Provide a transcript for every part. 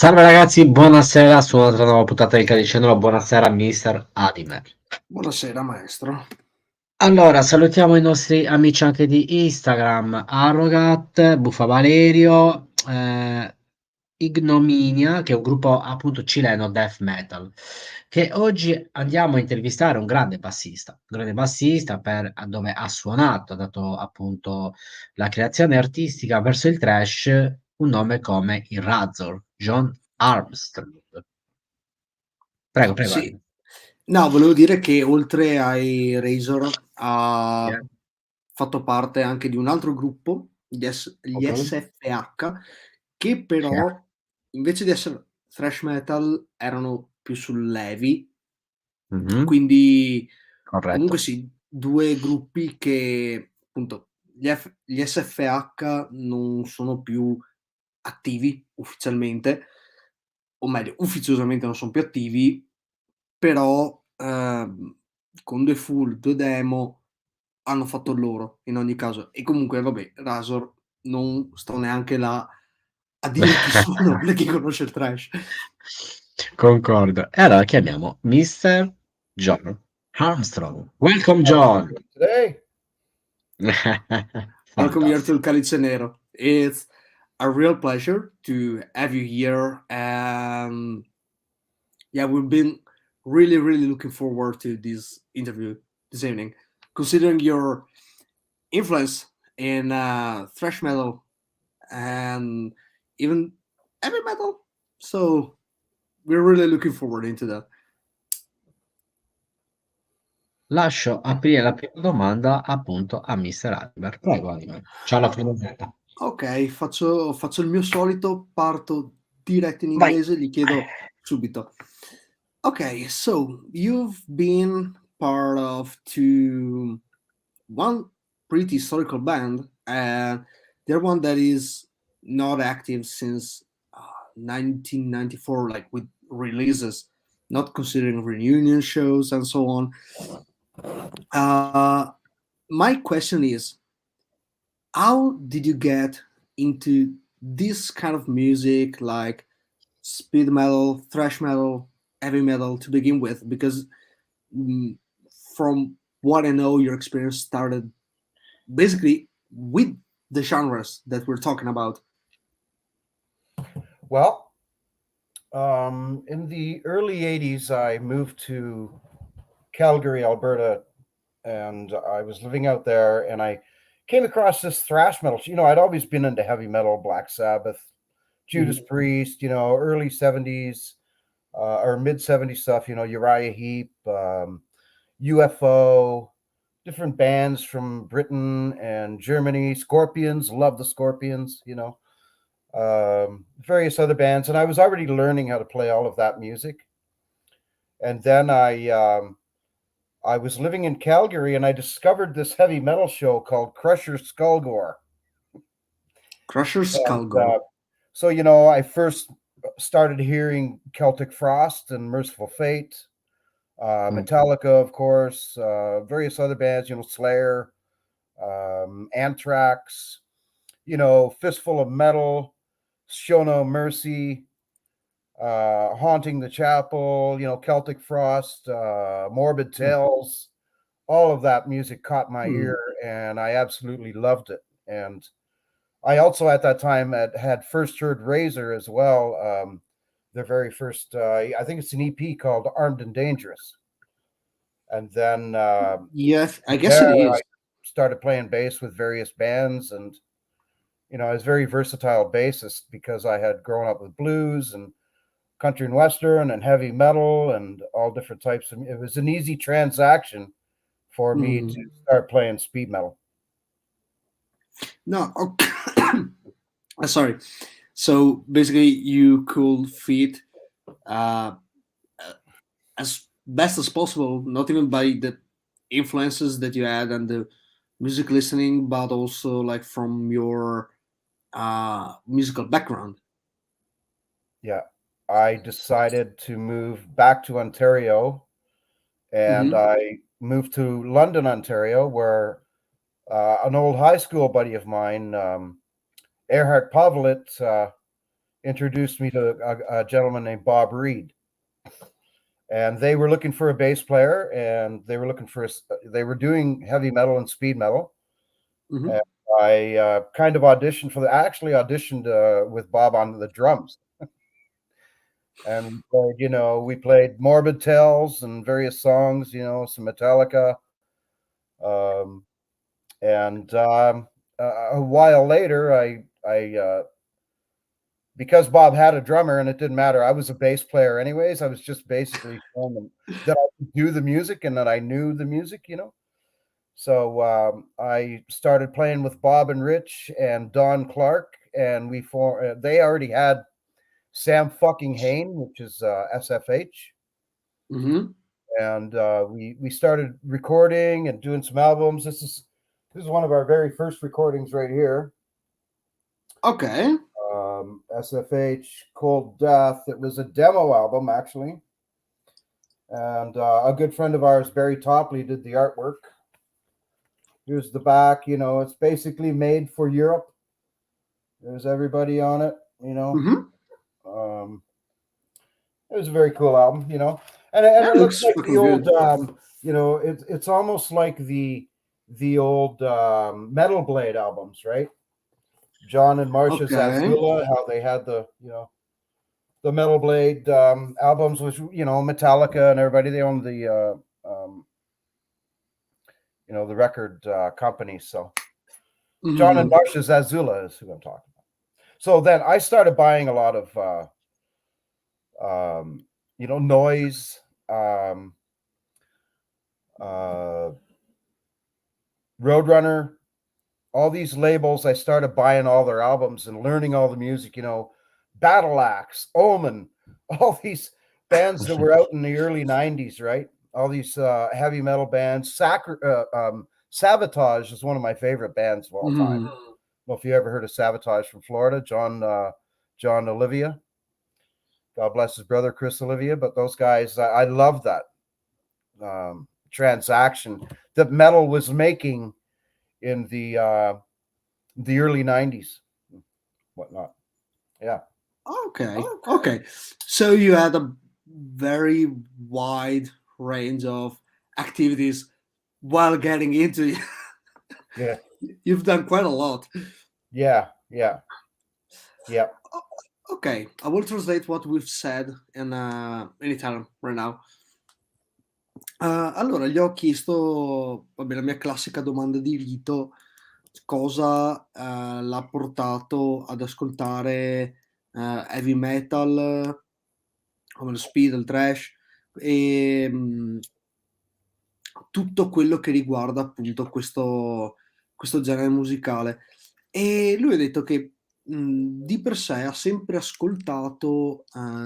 Salve ragazzi, buonasera su un'altra nuova puntata di Calice Nero. Buonasera mister Adimer. Buonasera maestro. Allora, salutiamo i nostri amici anche di Instagram, Arrogat, Buffa Valerio, Ignominia, che è un gruppo appunto cileno death metal, che oggi andiamo a intervistare un grande bassista dove ha suonato, ha dato appunto la creazione artistica verso il thrash, un nome come il Razor, Jon Armstrong. Prego, Sì. Adimer. No, volevo dire che oltre ai Razor ha Yeah. fatto parte anche di un altro gruppo, gli Ok. S.F.H, che però invece di essere thrash metal erano più sull'heavy, Mhm. quindi Corretto. comunque sì, due gruppi che appunto gli S.F.H non sono più attivi ufficialmente, o meglio, ufficiosamente non sono più attivi, però con due full, due demo hanno fatto il loro in ogni caso. E comunque vabbè, Razor non sto neanche là a dire chi sono per chi conosce il thrash. Concordo. E allora chiamiamo Mr. Jon Armstrong. Welcome John. Today. Welcome here to Fantastic. Calice Nero. It's a real pleasure to have you here. And yeah, we've been really, really looking forward to this interview this evening, considering your influence in thrash metal and even heavy metal. So we're really looking forward into that. Lascio aprire la prima domanda appunto a Mr. Adimer. Prego Adimer. C'ha la prima domanda. Ok, faccio il mio solito, parto diretto in Vai. inglese, gli chiedo subito. Okay, so you've been part of one pretty historical band, and they're one that is not active since 1994, like with releases, not considering reunion shows and so on. Uh, my question is, how did you get into this kind of music, like speed metal, thrash metal, heavy metal to begin with? Because mm, from what I know, your experience started basically with the genres that we're talking about. Well, in the early 80s, I moved to Calgary, Alberta, and I was living out there, and I came across this thrash metal. I'd always been into heavy metal, Black Sabbath, Judas Priest, early 70s or mid 70s stuff, Uriah Heep, UFO, different bands from Britain and Germany, Scorpions, love the Scorpions, various other bands. And I was already learning how to play all of that music. And then I was living in Calgary, and I discovered this heavy metal show called Crusher Skullgore. Crusher Skullgore. So, I first started hearing Celtic Frost and Merciful Fate, Metallica, of course, various other bands, Slayer, Anthrax, Fistful of Metal, Show No Mercy, Haunting the Chapel, Celtic Frost, Morbid Tales. All of that music caught my ear, and I absolutely loved it. And I also at that time had first heard Razor as well. Their very first, I think it's an EP called Armed and Dangerous. And then yes, I guess it is. I started playing bass with various bands, and I was very versatile bassist because I had grown up with blues and country and western and heavy metal and all different types of. It was an easy transaction for me to start playing speed metal. No, okay. Sorry. So basically, you could fit as best as possible, not even by the influences that you had and the music listening, but also like from your musical background. Yeah, I decided to move back to Ontario, and I moved to London, Ontario, where an old high school buddy of mine, Erhard Pavlit, introduced me to a gentleman named Bob Reed. And they were looking for a bass player, and they were doing heavy metal and speed metal. And I kind of auditioned for I actually auditioned with Bob on the drums. And we played Morbid Tales and various songs, some Metallica. And a while later, I because Bob had a drummer and it didn't matter. I was a bass player anyways. I was just basically showing them that I could do the music and that I knew the music, So I started playing with Bob and Rich and Don Clark, and they already had Sam fucking Hain, which is S.F.H. And we started recording and doing some albums. This is one of our very first recordings right here. Okay. S.F.H. Cold Death. It was a demo album, actually. And a good friend of ours, Barry Topley, did the artwork. Here's the back. It's basically made for Europe. There's everybody on it, It was a very cool album, And it looks like the old, it's almost like the old Metal Blade albums, right? John and Marcia's Azula, how they had the Metal Blade albums, which Metallica and everybody, they owned the the record company. So John and Marcia's Azula is who I'm talking about. So then I started buying a lot of Noise, Roadrunner, all these labels. I started buying all their albums and learning all the music, Battle Axe, Omen, all these bands that were out in the early 90s, right? heavy metal bands. Sabotage is one of my favorite bands of all time. I don't know if you ever heard of Sabotage from Florida, John Olivia. God bless his brother, Chris Olivia. But those guys, I love that transaction that metal was making in the early 90s, whatnot. Yeah. Okay. So you had a very wide range of activities while getting into it. Yeah. You've done quite a lot. Yeah. Ok, I will translate what we've said in Italian right now. Allora, gli ho chiesto, vabbè, la mia classica domanda di rito, cosa l'ha portato ad ascoltare heavy metal, come lo speed, il thrash, e tutto quello che riguarda appunto questo genere musicale. E lui ha detto che di per sé ha sempre ascoltato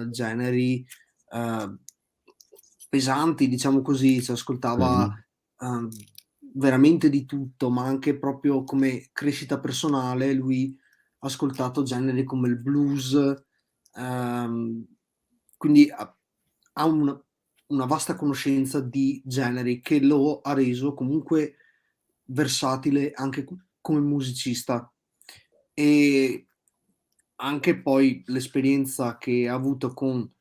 generi pesanti, diciamo così, cioè ascoltava veramente di tutto, ma anche proprio come crescita personale lui ha ascoltato generi come il blues, quindi ha una vasta conoscenza di generi che lo ha reso comunque versatile anche come musicista. E anche poi l'esperienza che ha avuto con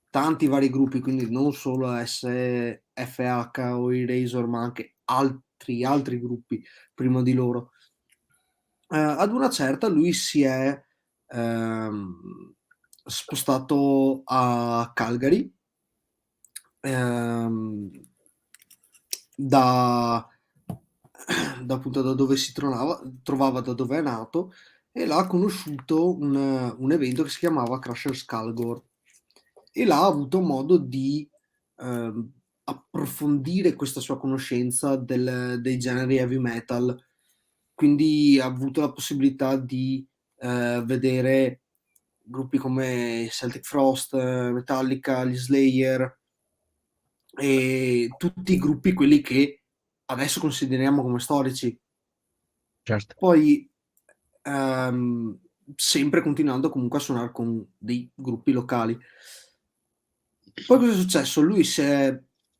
tanti vari gruppi, quindi non solo S.F.H o i Razor, ma anche altri gruppi prima di loro. Ad una certa lui si è spostato a Calgary, appunto da dove si trovava, da dove è nato, e là ha conosciuto un evento che si chiamava Crusher's Calgore, e là ha avuto modo di approfondire questa sua conoscenza dei generi heavy metal, quindi ha avuto la possibilità di vedere gruppi come Celtic Frost, Metallica, gli Slayer e tutti i gruppi quelli che adesso consideriamo come storici. Certo. Poi sempre continuando comunque a suonare con dei gruppi locali. Poi cosa è successo? Lui si è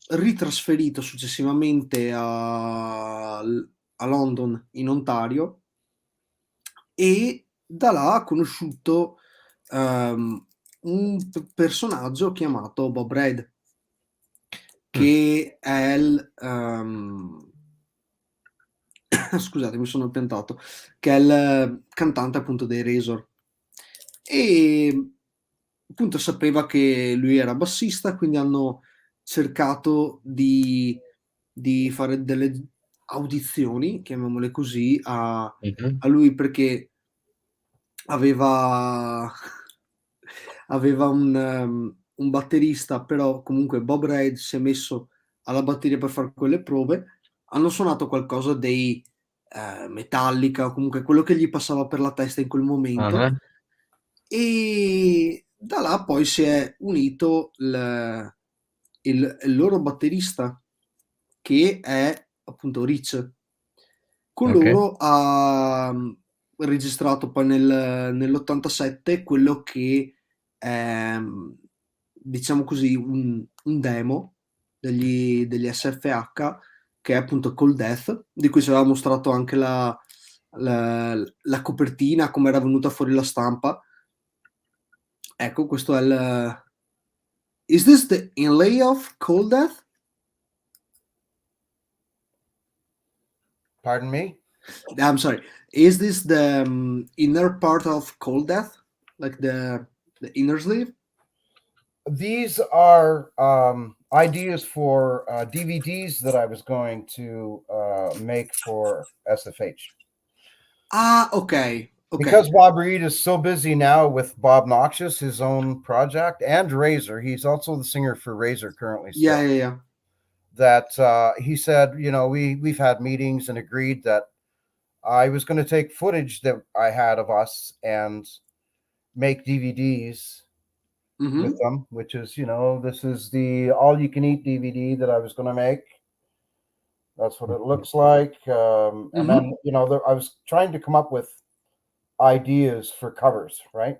ritrasferito successivamente a London, in Ontario, e da là ha conosciuto un personaggio chiamato Bob Reid, che è il scusate, mi sono piantato, che è il cantante appunto dei Razor, e appunto sapeva che lui era bassista, quindi hanno cercato di fare delle audizioni, chiamiamole così, a lui, perché aveva un batterista, però comunque Bob Reid si è messo alla batteria per fare quelle prove. Hanno suonato qualcosa dei Metallica, o comunque quello che gli passava per la testa in quel momento, e da là poi si è unito il loro batterista, che è appunto Rich. Con loro ha registrato poi nell'87 quello che è, diciamo così, un demo degli S.F.H, che è appunto Cold Death, di cui ci aveva mostrato anche la copertina, come era venuta fuori la stampa. Ecco, questo è il Is this the inlay of Cold Death? Pardon me? I'm sorry. Is this the inner part of Cold Death? Like the inner sleeve? These are ideas for DVDs that I was going to make for S.F.H. Ah, okay. Because Bob Reid is so busy now with Bob Noxious, his own project, and Razor. He's also the singer for Razor currently. Still. Yeah. That he said, we've had meetings and agreed that I was going to take footage that I had of us and make DVDs with them, which is, this is the all-you-can-eat DVD that I was going to make. That's what it looks like. And then, I was trying to come up with ideas for covers, right?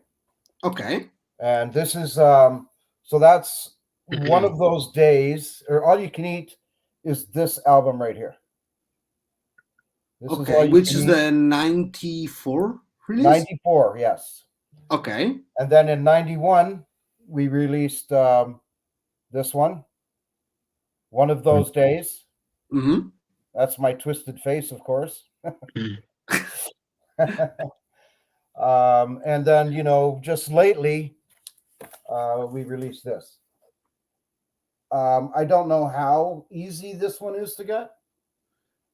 Ok. And this is, so that's one of those days, or all you can eat is this album right here. This is all you which can is eat. the 94 release? 94, yes. Ok. And then in 91, we released this one of those days. That's my twisted face, of course. And then, just lately, we released this. I don't know how easy this one is to get.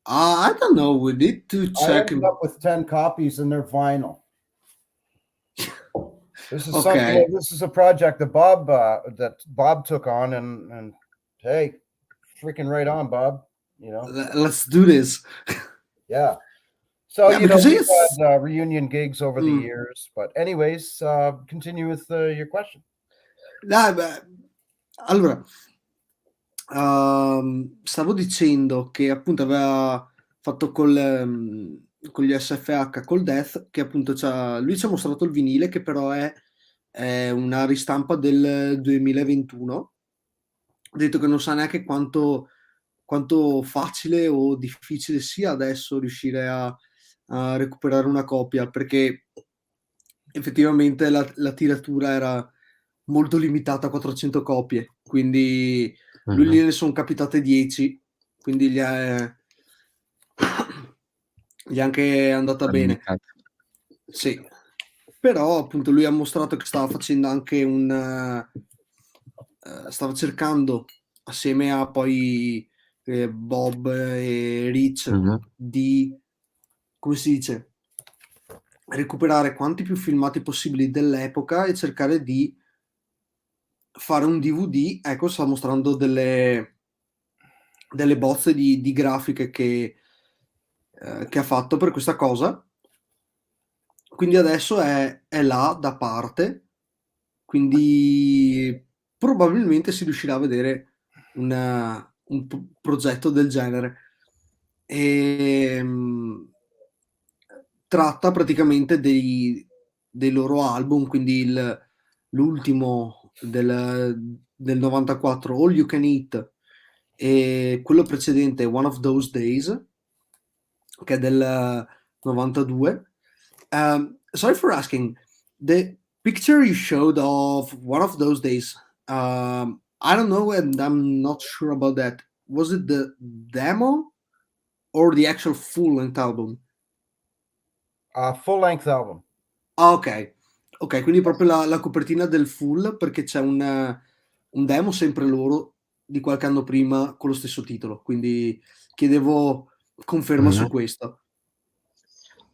I don't know. We need to check. I ended up with 10 copies, and they're vinyl. This is Okay. This is a project that Bob took on, and hey, freaking right on, Bob. Let's do this. Yeah. So Yeah, because we've it's had reunion gigs over the years, but anyways, continue with your question. Dai, beh, allora, stavo dicendo che appunto aveva fatto con gli S.F.H, col Death, che appunto lui ci ha mostrato il vinile, che però è una ristampa del 2021. Ha detto che non sa neanche quanto facile o difficile sia adesso riuscire a recuperare una copia, perché effettivamente la tiratura era molto limitata a 400 copie, quindi lui gliene sono capitate 10, quindi gli è anche andata bene. Sì, però appunto lui ha mostrato che stava facendo anche stava cercando assieme a poi Bob e Rich di, come si dice, recuperare quanti più filmati possibili dell'epoca e cercare di fare un DVD. Ecco, sta mostrando delle bozze di grafiche che ha fatto per questa cosa, quindi adesso è là da parte, quindi probabilmente si riuscirà a vedere un progetto del genere. Tratta praticamente dei loro album, quindi l'ultimo del 94, All You Can Eat, e quello precedente, One of Those Days, che è del 92. Sorry for asking, the picture you showed of One of Those Days, I don't know and I'm not sure about that. Was it the demo or the actual full-length album? Full-length album. Ok, quindi proprio la copertina del full, perché c'è un demo sempre loro di qualche anno prima con lo stesso titolo, quindi chiedevo conferma su questo.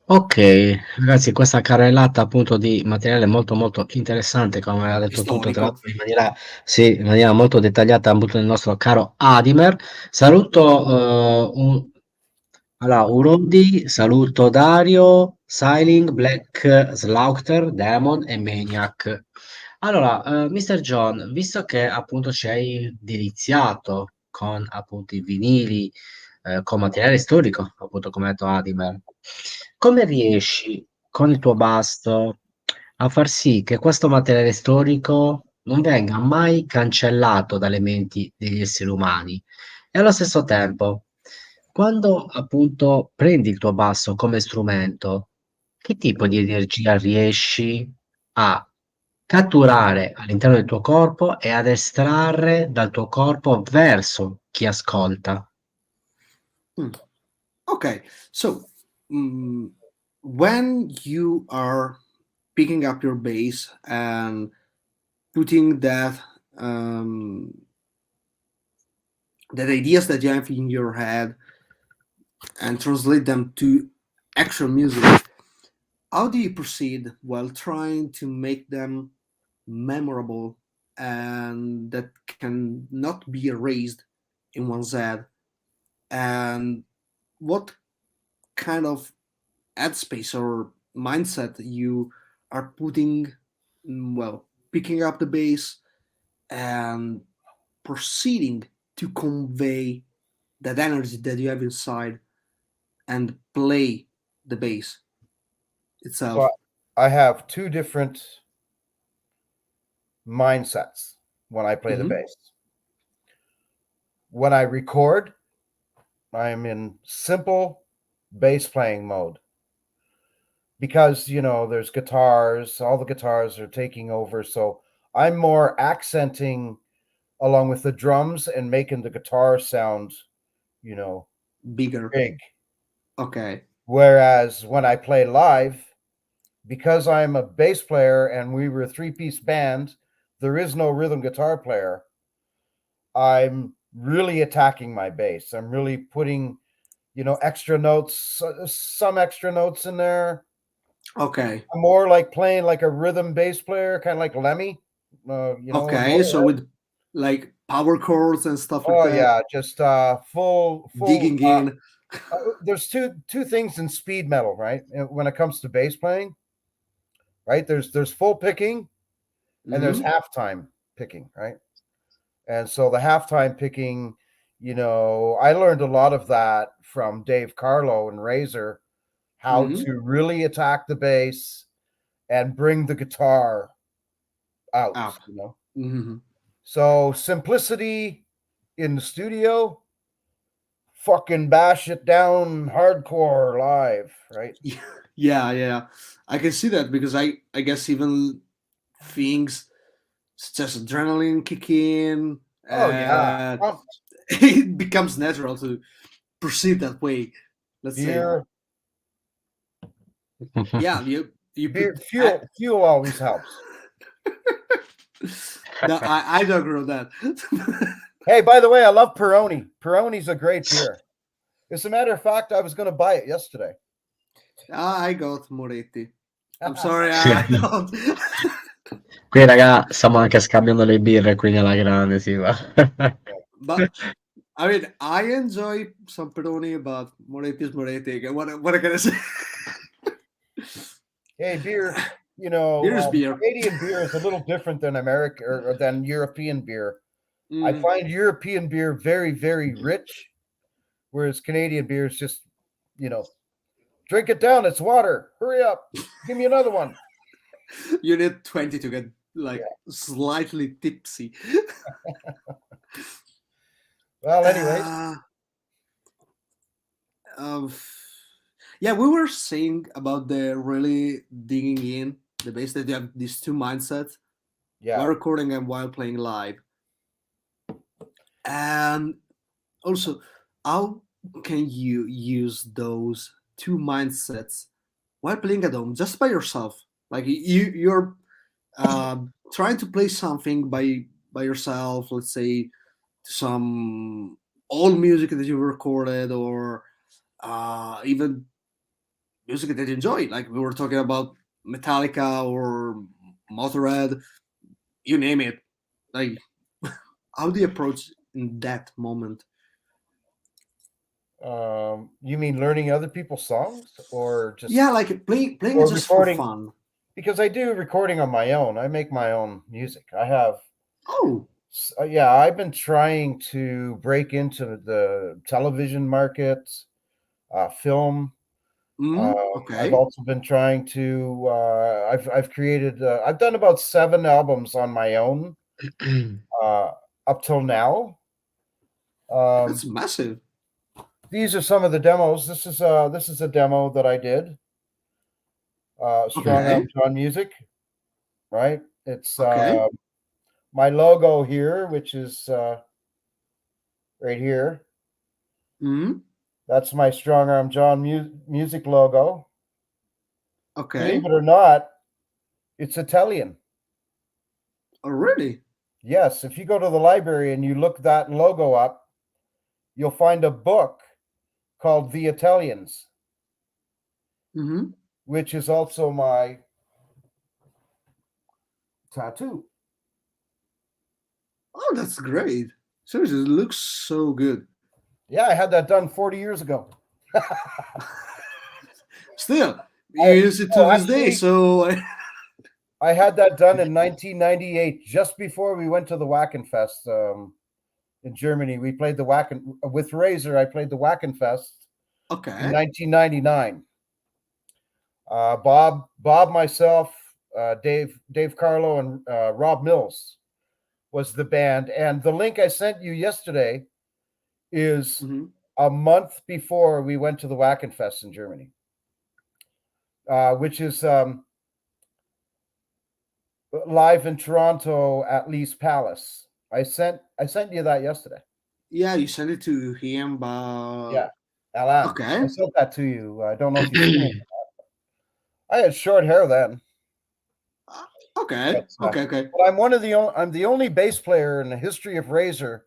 Ok, ragazzi, questa carrellata appunto di materiale molto molto interessante, come ha detto tutto tra l'altro in maniera molto dettagliata appunto il nostro caro Adimer. Saluto Urondi, saluto Dario, Siling, Black, Slaughter, Demon e Maniac. Allora, Mr. John, visto che appunto ci hai deliziato con appunto i vinili, con materiale storico, appunto come ha detto Adimer, come riesci con il tuo Basso a far sì che questo materiale storico non venga mai cancellato dalle menti degli esseri umani? E allo stesso tempo, quando appunto prendi il tuo basso come strumento, che tipo di energia riesci a catturare all'interno del tuo corpo e ad estrarre dal tuo corpo verso chi ascolta? Okay, so when you are picking up your bass and putting that ideas that you have in your head and translate them to actual music, how do you proceed while trying to make them memorable and that can not be erased in one's head? And what kind of headspace or mindset you are putting, well, picking up the bass and proceeding to convey that energy that you have inside and play the bass itself. So I have two different mindsets when I play the bass. When I record, I'm in simple bass playing mode because, there's guitars, all the guitars are taking over. So I'm more accenting along with the drums and making the guitar sound, Bigger. big. Okay. Whereas when I play live, because I'm a bass player and we were a 3-piece band, there is no rhythm guitar player. I'm really attacking my bass. I'm really putting, extra notes, some extra notes in there. Okay. I'm more like playing like a rhythm bass player, kind of like Lemmy. Okay, so with like power chords and stuff like that. Oh yeah, just full digging in. There's two things in speed metal, right? When it comes to bass playing, right? There's full picking and there's halftime picking, right? And so the halftime picking, I learned a lot of that from Dave Carlo and Razor, how to really attack the bass and bring the guitar out. So simplicity in the studio, fucking bash it down hardcore live, right? Yeah. I can see that because I guess even things such as adrenaline kick in. Oh yeah. It becomes natural to proceed that way. Let's Beer. say. Yeah, you beer, fuel always helps. No, I don't agree with that. Hey, by the way, I love Peroni. Peroni's a great beer. As a matter of fact, I was going to buy it yesterday. I got Moretti. I'm sorry, I don't. Qui raga, stiamo anche scambiando le birre qui nella grande, sì, va. But I mean, I enjoy some Peroni, but Moretti is Moretti. What can I say? Hey, beer, beer is beer. Canadian beer is a little different than American or than European beer. I find European beer very, very rich, whereas Canadian beer is just, drink it down. It's water. Hurry up. Give me another one. You need 20 to get slightly tipsy. Well, anyways. Yeah, we were saying about the really digging in the bass, that you have these two mindsets. Yeah. While recording and while playing live. And also, how can you use those two mindsets while playing at home, just by yourself? Like you're trying to play something by yourself, let's say some old music that you recorded, or even music that you enjoy. Like we were talking about Metallica or Motorhead, you name it. Like, how do you approach in that moment? You mean learning other people's songs, or just like playing it just recording for fun? Because I do recording on my own. I make my own music. I have. Oh. Yeah, I've been trying to break into the television market, film. Okay. I've also been trying to. I've created. I've done about 7 albums on my own up till now. That's massive. These are some of the demos. This is a demo that I did. Strong Arm John Music, right? It's my logo here, which is right here. That's my Strong Arm John Music logo. Okay. Believe it or not, it's Italian. Oh, really? Yes. If you go to the library and you look that logo up, you'll find a book called The Italians, which is also my tattoo. Oh, that's great. Seriously, it looks so good. Yeah, I had that done 40 years ago. Still, you use it to this day, so... I had that done in 1998, just before we went to the Wackenfest in Germany. We played the with Razor. I played the Wackenfest in 1999. Bob, myself, Dave Carlo, and Rob Mills was the band. And the link I sent you yesterday is a month before we went to the Wackenfest in Germany, which is live in Toronto at Lee's Palace. I sent you that yesterday. Yeah, you sent it to him, but yeah, Alan. Okay. I sent that to you. I don't know if you've seen it. I had short hair then. Okay. But Okay. But I'm the only bass player in the history of Razor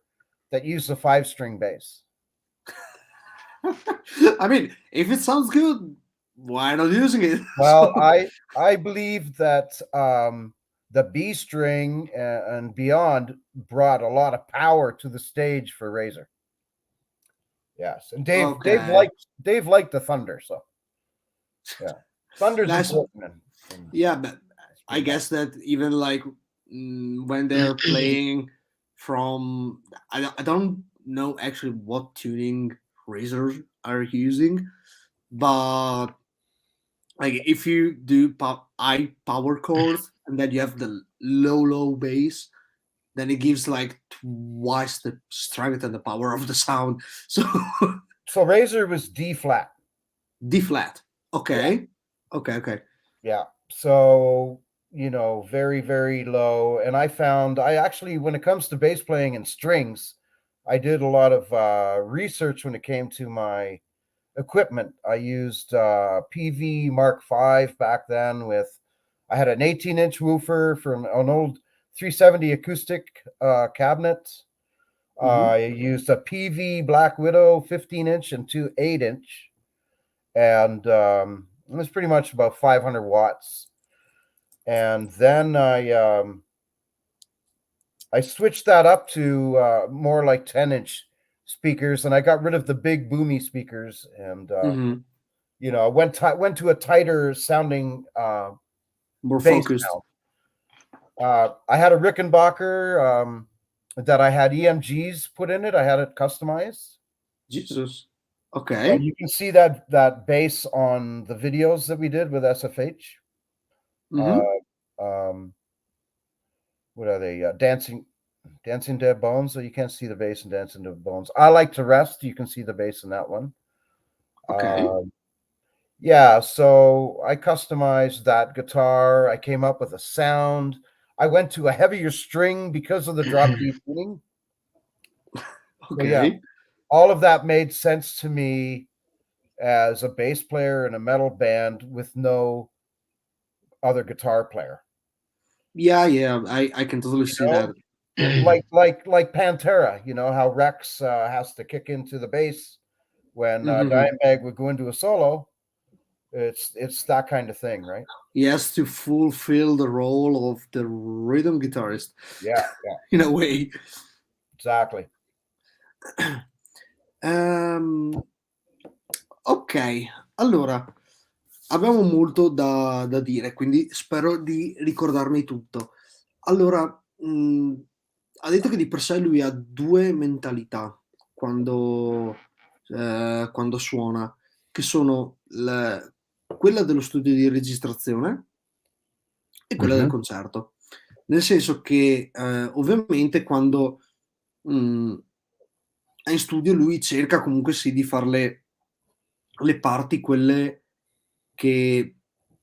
that used a 5-string bass. I mean, if it sounds good, why not using it? Well, I believe that the B string and beyond brought a lot of power to the stage for Razor. Yes, and Dave liked the Thunder, so yeah, Thunder's important. Yeah, but I guess that even like when they're playing from, I don't know actually what tuning Razors are using, but like if you do power chords and then you have the low bass, then it gives like twice the strength and the power of the sound. So Razor was D flat. D flat. Okay. Yeah. Okay. Yeah. So, very, very low. And I found I actually, when it comes to bass playing and strings, I did a lot of research when it came to my equipment. I used PV Mark V back then I had an 18-inch woofer from an old 370 acoustic cabinet. I used a PV Black Widow 15-inch and 2 8-inch. And it was pretty much about 500 watts. And then I switched that up to more like 10-inch speakers, and I got rid of the big boomy speakers, and went to a tighter sounding, more focused. I had a Rickenbacker that I had EMGs put in it. I had it customized. Jesus. Okay. And you can see that bass on the videos that we did with S.F.H. What are they? Dancing Dead Bones. So you can't see the bass in Dancing Dead Bones. I Like to Rest. You can see the bass in that one. Okay. Yeah, so I customized that guitar. I came up with a sound. I went to a heavier string because of the drop D tuning. Okay. So yeah, all of that made sense to me as a bass player in a metal band with no other guitar player. Yeah, I can totally see that. Like Pantera, how Rex has to kick into the bass when Dimebag would go into a solo. It's that kind of thing, right? He has to fulfill the role of the rhythm guitarist. Yeah. In a way. Exactly. Ok, allora abbiamo molto da dire, quindi spero di ricordarmi tutto. Allora, ha detto che di per sé lui ha 2 mentalità quando suona, che sono quella dello studio di registrazione e quella del concerto. Nel senso che, ovviamente quando, è in studio lui cerca comunque sì di far le parti quelle che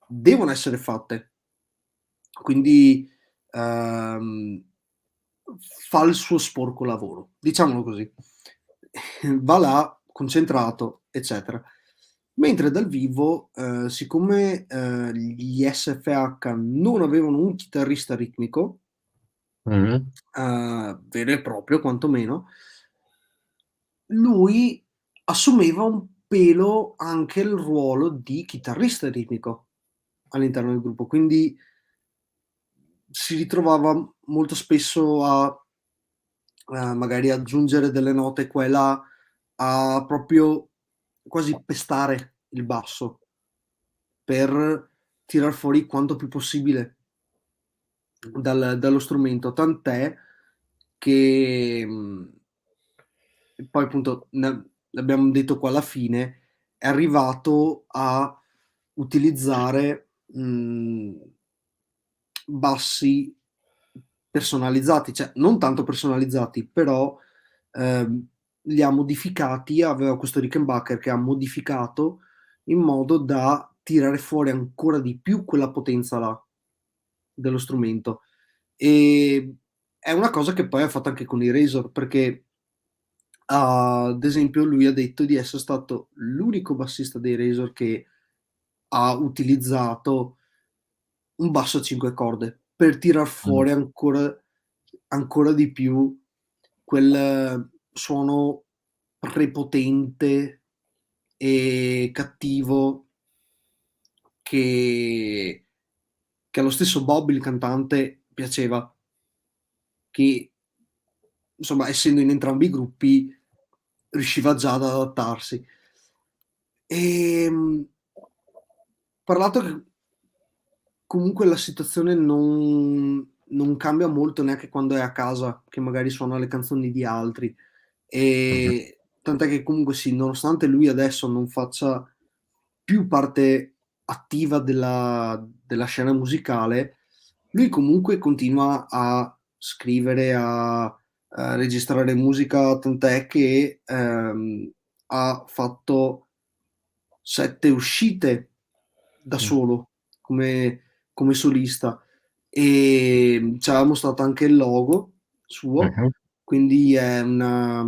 devono essere fatte. Quindi, fa il suo sporco lavoro, diciamolo così. Va là, concentrato, eccetera. Mentre dal vivo, siccome, gli S.F.H. non avevano un chitarrista ritmico, vero e proprio quantomeno, lui assumeva un pelo anche il ruolo di chitarrista ritmico all'interno del gruppo, quindi si ritrovava molto spesso a magari aggiungere delle note qua e là, a proprio quasi pestare il basso per tirar fuori quanto più possibile dallo strumento, tant'è che poi appunto l'abbiamo detto qua alla fine, è arrivato a utilizzare bassi personalizzati, cioè non tanto personalizzati, però li ha modificati, aveva questo Rickenbacker che ha modificato in modo da tirare fuori ancora di più quella potenza là dello strumento. E è una cosa che poi ha fatto anche con i Razor, perché ad esempio lui ha detto di essere stato l'unico bassista dei Razor che ha utilizzato un basso a 5 corde per tirar fuori ancora di più quel suono prepotente e cattivo che allo stesso Bob, il cantante, piaceva, che insomma, essendo in entrambi i gruppi, riusciva già ad adattarsi. Parlato che comunque la situazione non cambia molto neanche quando è a casa, che magari suona le canzoni di altri. E tant'è che comunque sì, nonostante lui adesso non faccia più parte attiva della scena musicale, lui comunque continua a scrivere, a registrare musica, tant'è che ha fatto 7 uscite da solo come solista e ci aveva mostrato anche il logo suo, quindi è una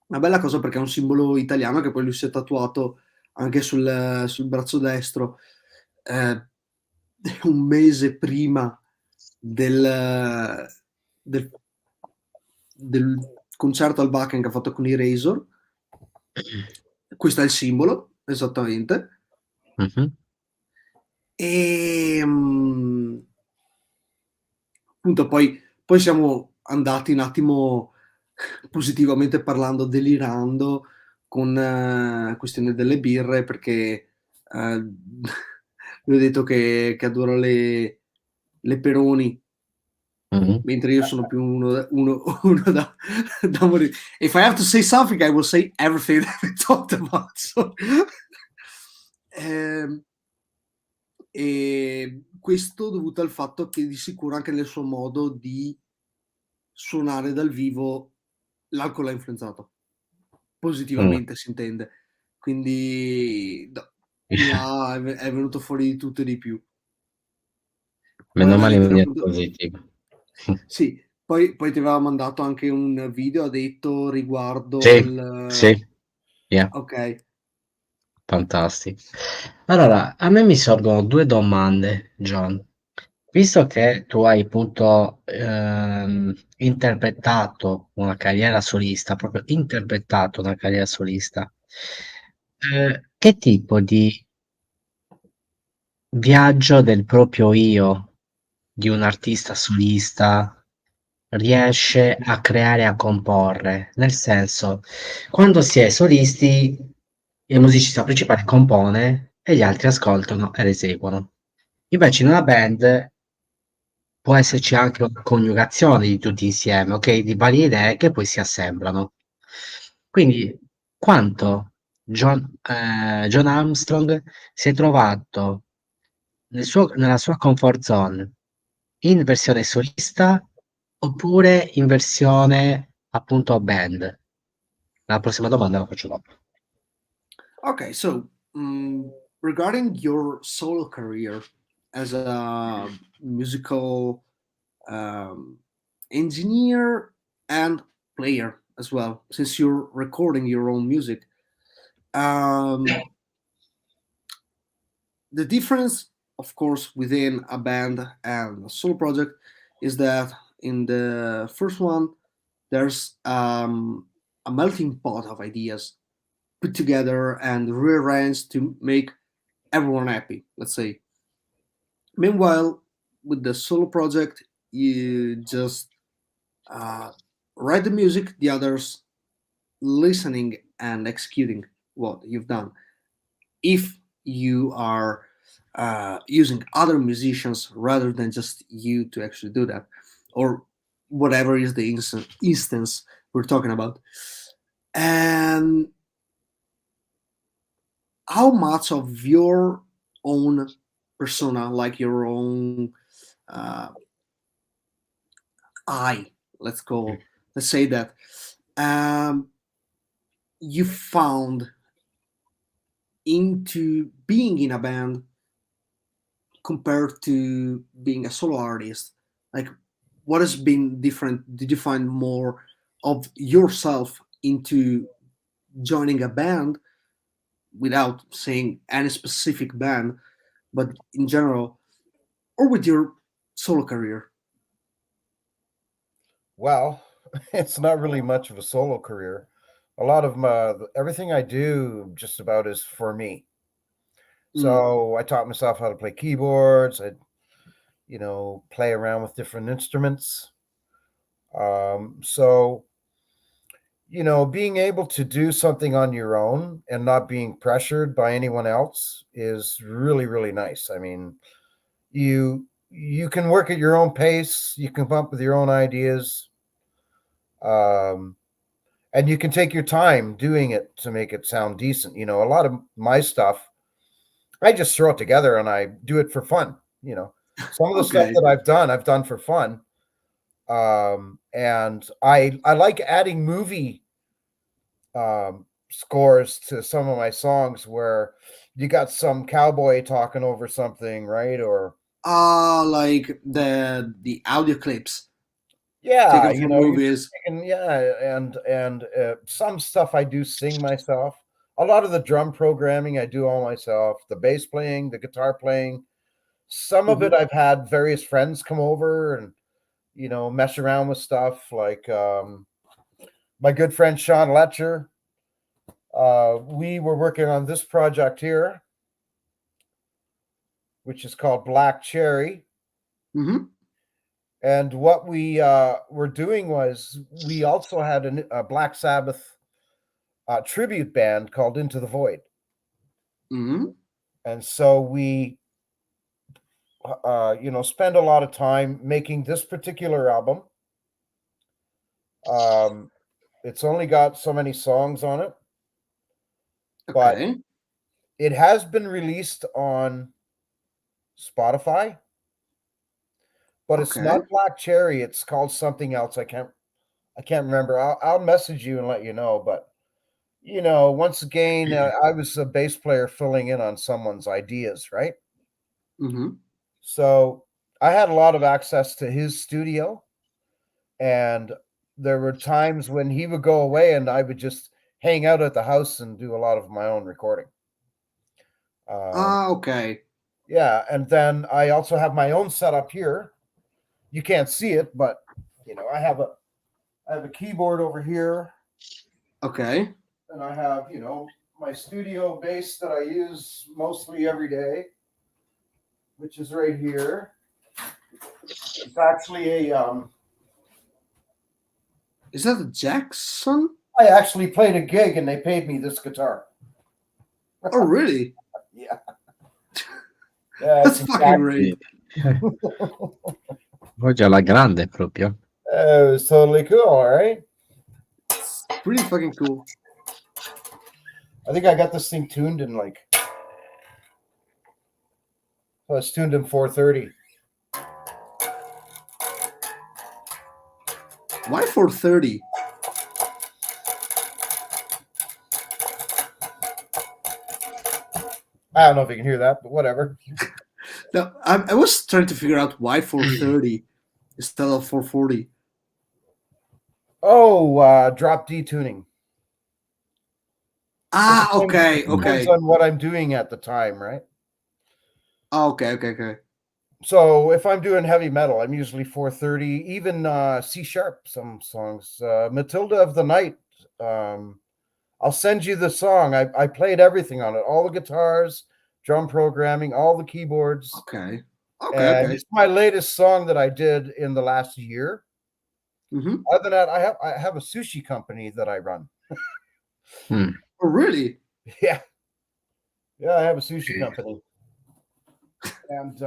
bella cosa perché è un simbolo italiano che poi lui si è tatuato anche sul braccio destro un mese prima del, del, del concerto al Wacken che ha fatto con i Razor. Questo è il simbolo, esattamente. E appunto poi siamo andati un attimo positivamente parlando, delirando con questione delle birre perché lui ha detto che adora le Peroni, mentre io sono più uno da morire. If I have to say something, I will say everything that we talked about. So, e questo dovuto al fatto che di sicuro anche nel suo modo di suonare dal vivo l'alcol ha influenzato. Positivamente si intende. Quindi là è venuto fuori di tutto e di più. Poi Meno aveva male detto in che maniera appunto positiva. sì, poi ti aveva mandato anche un video, ha detto riguardo Sì, il sì, yeah, ok. fantastico. Allora, a me mi sorgono due domande, John. Visto che tu hai appunto interpretato una carriera solista, proprio interpretato una carriera solista, che tipo di viaggio del proprio io di un artista solista riesce a creare e a comporre? Nel senso, quando si è solisti, il musicista principale compone e gli altri ascoltano ed eseguono. Invece in una band può esserci anche una coniugazione di tutti insieme, ok? Di varie idee che poi si assemblano. Quindi, quanto Jon Armstrong si è trovato nella sua comfort zone in versione solista oppure in versione appunto band? La prossima domanda la faccio dopo. Okay, so regarding your solo career as a musical um, engineer and player as well, since you're recording your own music, um, the difference, of course, within a band and a solo project is that in the first one, there's a melting pot of ideas put together and rearranged to make everyone happy, let's say. Meanwhile, with the solo project, you just uh, write the music, the others listening and executing what you've done. If you are using other musicians rather than just you to actually do that, or whatever is the instance we're talking about. And how much of your own persona, like your own uh, I, let's say that, um, you found into being in a band compared to being a solo artist? Like, what has been different? Did you find more of yourself into joining a band, without saying any specific band, but in general, or with your solo career? Well, it's not really much of a solo career. A lot of everything I do just about is for me. So I taught myself how to play keyboards. I, play around with different instruments. So, being able to do something on your own and not being pressured by anyone else is really, really nice. I mean, you can work at your own pace. You can come up with your own ideas. And you can take your time doing it to make it sound decent. A lot of my stuff, I just throw it together and I do it for fun. Some of the stuff that I've done for fun. And I like adding movie scores to some of my songs where you got some cowboy talking over something, right? Or like the audio clips. Yeah, taken from movies. And some stuff I do sing myself. A lot of the drum programming I do all myself. The bass playing, the guitar playing. Some of it I've had various friends come over and mess around with stuff. Like my good friend Sean Letcher. We were working on this project here, which is called Black Cherry. And what we were doing was we also had a Black Sabbath tribute band called Into the Void. And so we, spend a lot of time making this particular album. It's only got so many songs on it, but it has been released on Spotify. But it's not Black Cherry. It's called something else. I can't remember. I'll message you and let you know. But once again, I was a bass player filling in on someone's ideas, right? So I had a lot of access to his studio, and there were times when he would go away, and I would just hang out at the house and do a lot of my own recording. Yeah, and then I also have my own setup here. You can't see it, but I have a keyboard over here. And I have, my studio bass that I use mostly every day, which is right here. It's actually a Is that a Jackson? I actually played a gig and they paid me this guitar. Oh, really? Yeah. That's fucking great. Oggi alla grande proprio. It was totally cool, right? It's pretty fucking cool. I think I got this thing tuned in it's tuned in 430. Why 430? I don't know if you can hear that, but whatever. No, I was trying to figure out why 430 instead of 440. Oh, drop D tuning. Okay. Depends on what I'm doing at the time, right? Okay. So if I'm doing heavy metal, I'm usually 430, even C sharp, some songs. Matilda of the Night. I'll send you the song. I played everything on it. All the guitars, drum programming, all the keyboards. Okay. It's my latest song that I did in the last year. Other than that, I have a sushi company that I run. Oh, really? Yeah. Yeah, I have a sushi company. And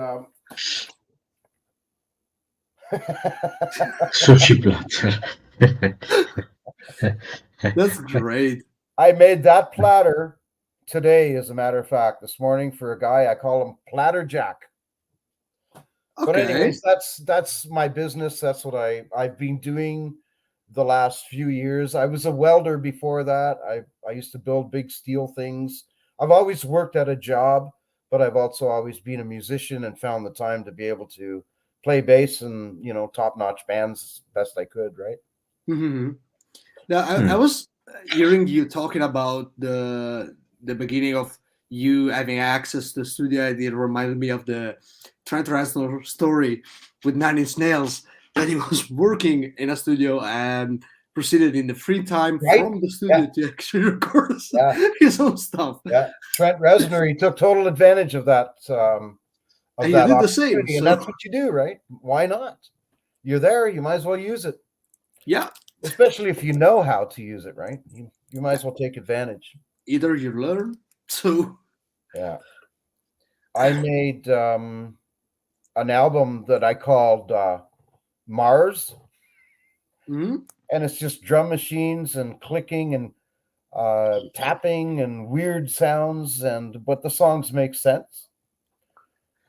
Sushi platter. That's great. I made that platter today, as a matter of fact, this morning for a guy. I call him Platter Jack. But Okay. anyways, that's my business. That's what I've been doing the last few years. I was a welder before that. I used to build big steel things. I've always worked at a job, but I've also always been a musician and found the time to be able to play bass and, you know, top-notch bands as best I could, right? Mm-hmm. Now, I was hearing you talking about the beginning of you having access to the studio. It reminded me of the Trent Reznor story with Nine Inch Nails, that he was working in a studio and proceeded in the free time Right? from the studio to actually record his own stuff. Yeah, Trent Reznor, he took total advantage of that. And you did the same. And that's what you do, right? Why not? You're there, you might as well use it. Yeah. Especially if you know how to use it, right? You might as well take advantage. Either you learn, so... Yeah. I made an album that I called Mars. Mm-hmm. And it's just drum machines and clicking and tapping and weird sounds, but the songs make sense.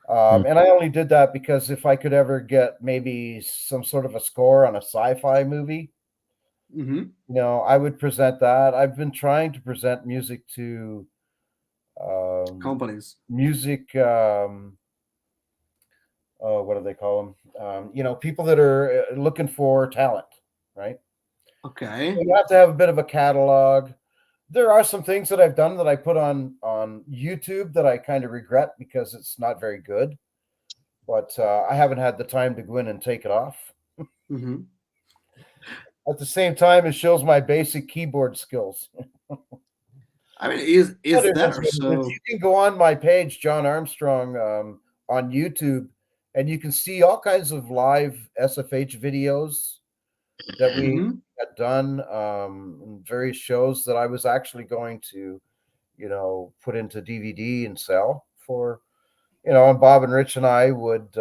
And I only did that because if I could ever get maybe some sort of a score on a sci-fi movie, Mm-hmm. you know, I would present that. I've been trying to present music to companies. Music, what do they call them? You know, people that are looking for talent, right? Okay. So you have to have a bit of a catalog. There are some things that I've done that I put on YouTube that I kind of regret because it's not very good. But I haven't had the time to go in and take it off. Mm-hmm. At the same time, it shows my basic keyboard skills. I mean, is there? So you can go on my page, Jon Armstrong, on YouTube, and you can see all kinds of live S.F.H. videos that we had done, various shows that I was actually going to, you know, put into DVD and sell for, you know, and Bob and Rich and I would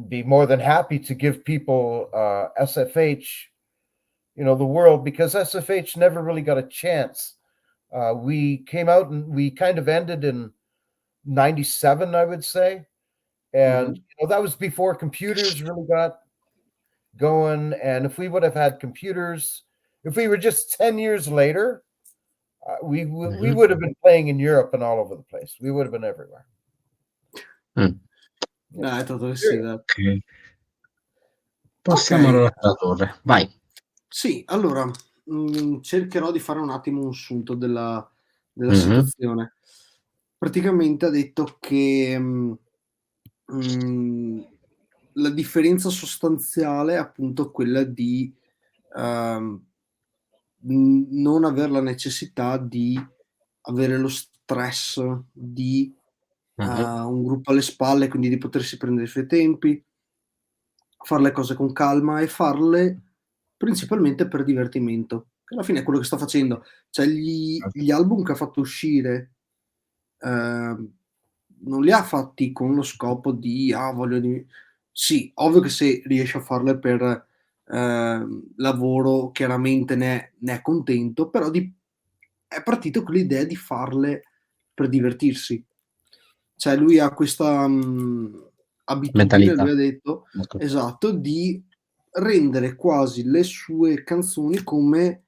be more than happy to give people S.F.H., you know, the world, because S.F.H. never really got a chance. We came out and we kind of ended in 97, I would say. And you know, that was before computers really got going. And if we would have had computers, if we were just 10 years later, we would have been playing in Europe and all over the place. We would have been everywhere. No, I totally see that. Okay. Possiamo allora tradurre. Vai. Sì, allora cercherò di fare un attimo un sunto della situazione. Praticamente ha detto che la differenza sostanziale è appunto quella di non aver la necessità di avere lo stress di un gruppo alle spalle, quindi di potersi prendere i suoi tempi, far le cose con calma e farle principalmente per divertimento, che alla fine è quello che sto facendo. Cioè gli album che ha fatto uscire non li ha fatti con lo scopo di sì, ovvio che se riesce a farle per lavoro chiaramente ne è contento, però è partito con l'idea di farle per divertirsi. Cioè lui ha questa abitudine, Mentalità. lui ha detto, esatto, di rendere quasi le sue canzoni come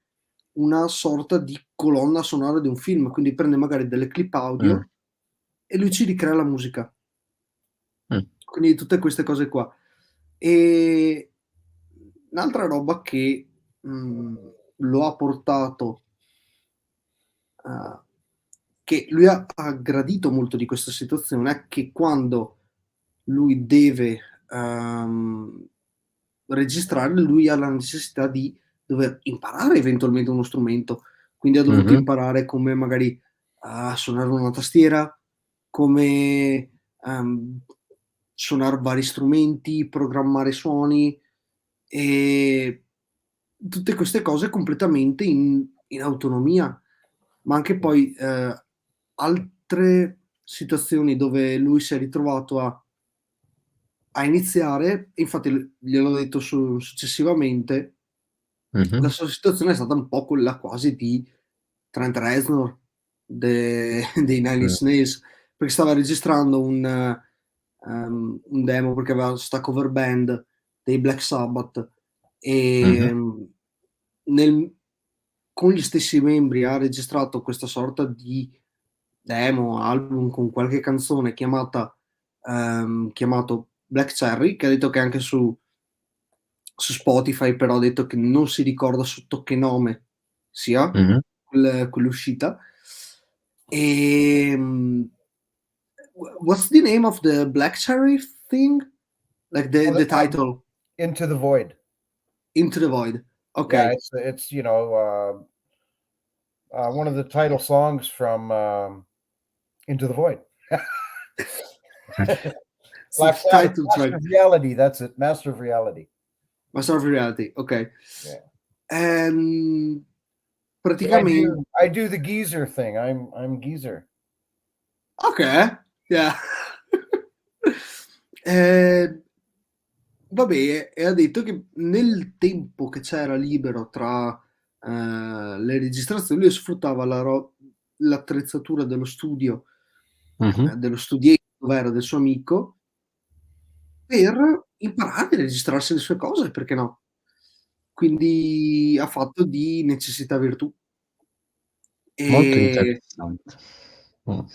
una sorta di colonna sonora di un film, quindi prende magari delle clip audio e lui ci ricrea la musica. Quindi tutte queste cose qua. E un'altra roba che lo ha portato, che lui ha gradito molto di questa situazione, è che quando lui deve registrare, lui ha la necessità di dover imparare eventualmente uno strumento, quindi ha dovuto imparare come magari a suonare una tastiera, come suonare vari strumenti, programmare suoni e tutte queste cose completamente in autonomia, ma anche poi altre situazioni dove lui si è ritrovato a iniziare, infatti gliel'ho detto successivamente, la sua situazione è stata un po' quella quasi di Trent Reznor dei Nine Inch Nails, perché stava registrando un demo, perché aveva sta cover band dei Black Sabbath e con gli stessi membri ha registrato questa sorta di demo, album con qualche canzone chiamato Black Cherry, che ha detto che è anche su Spotify, però ha detto che non si ricorda sotto che nome sia quell'uscita. What's the name of the Black Cherry thing? Like the title? Into the Void. Into the Void. Okay. Yeah, it's one of the title songs from Into the Void. Black Sabbath, Master of Reality, that's it. Master of Reality. Master of Reality, ok. Yeah. Praticamente I do the geezer thing. I'm geezer. Ok, yeah. Vabbè, e ha detto che nel tempo che c'era libero tra le registrazioni, lui sfruttava l'attrezzatura dello studio, dello studietto, ovvero del suo amico, per imparare a registrarsi le sue cose, perché no? Quindi ha fatto di necessità virtù. Molto interessante.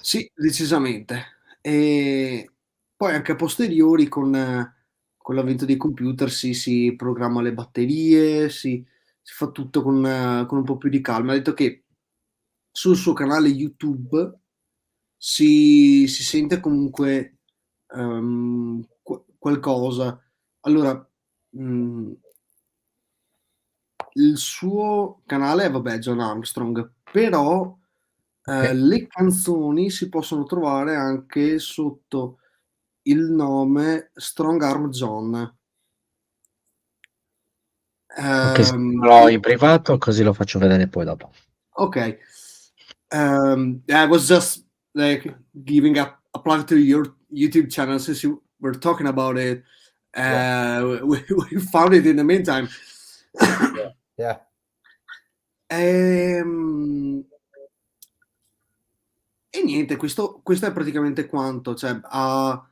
Sì, decisamente. E poi anche a posteriori con l'avvento dei computer si programma le batterie, si fa tutto con un po' più di calma. Ha detto che sul suo canale YouTube si sente comunque qualcosa. Allora, il suo canale è, vabbè, Jon Armstrong, però le canzoni si possono trovare anche sotto il nome Strong Arm John. Ok, scriverò in privato così lo faccio vedere poi dopo. Ok. I was just like giving a plug to your YouTube channel since you were talking about it. We found it in the meantime. Yeah. E niente, questo è praticamente quanto. Cioè, ha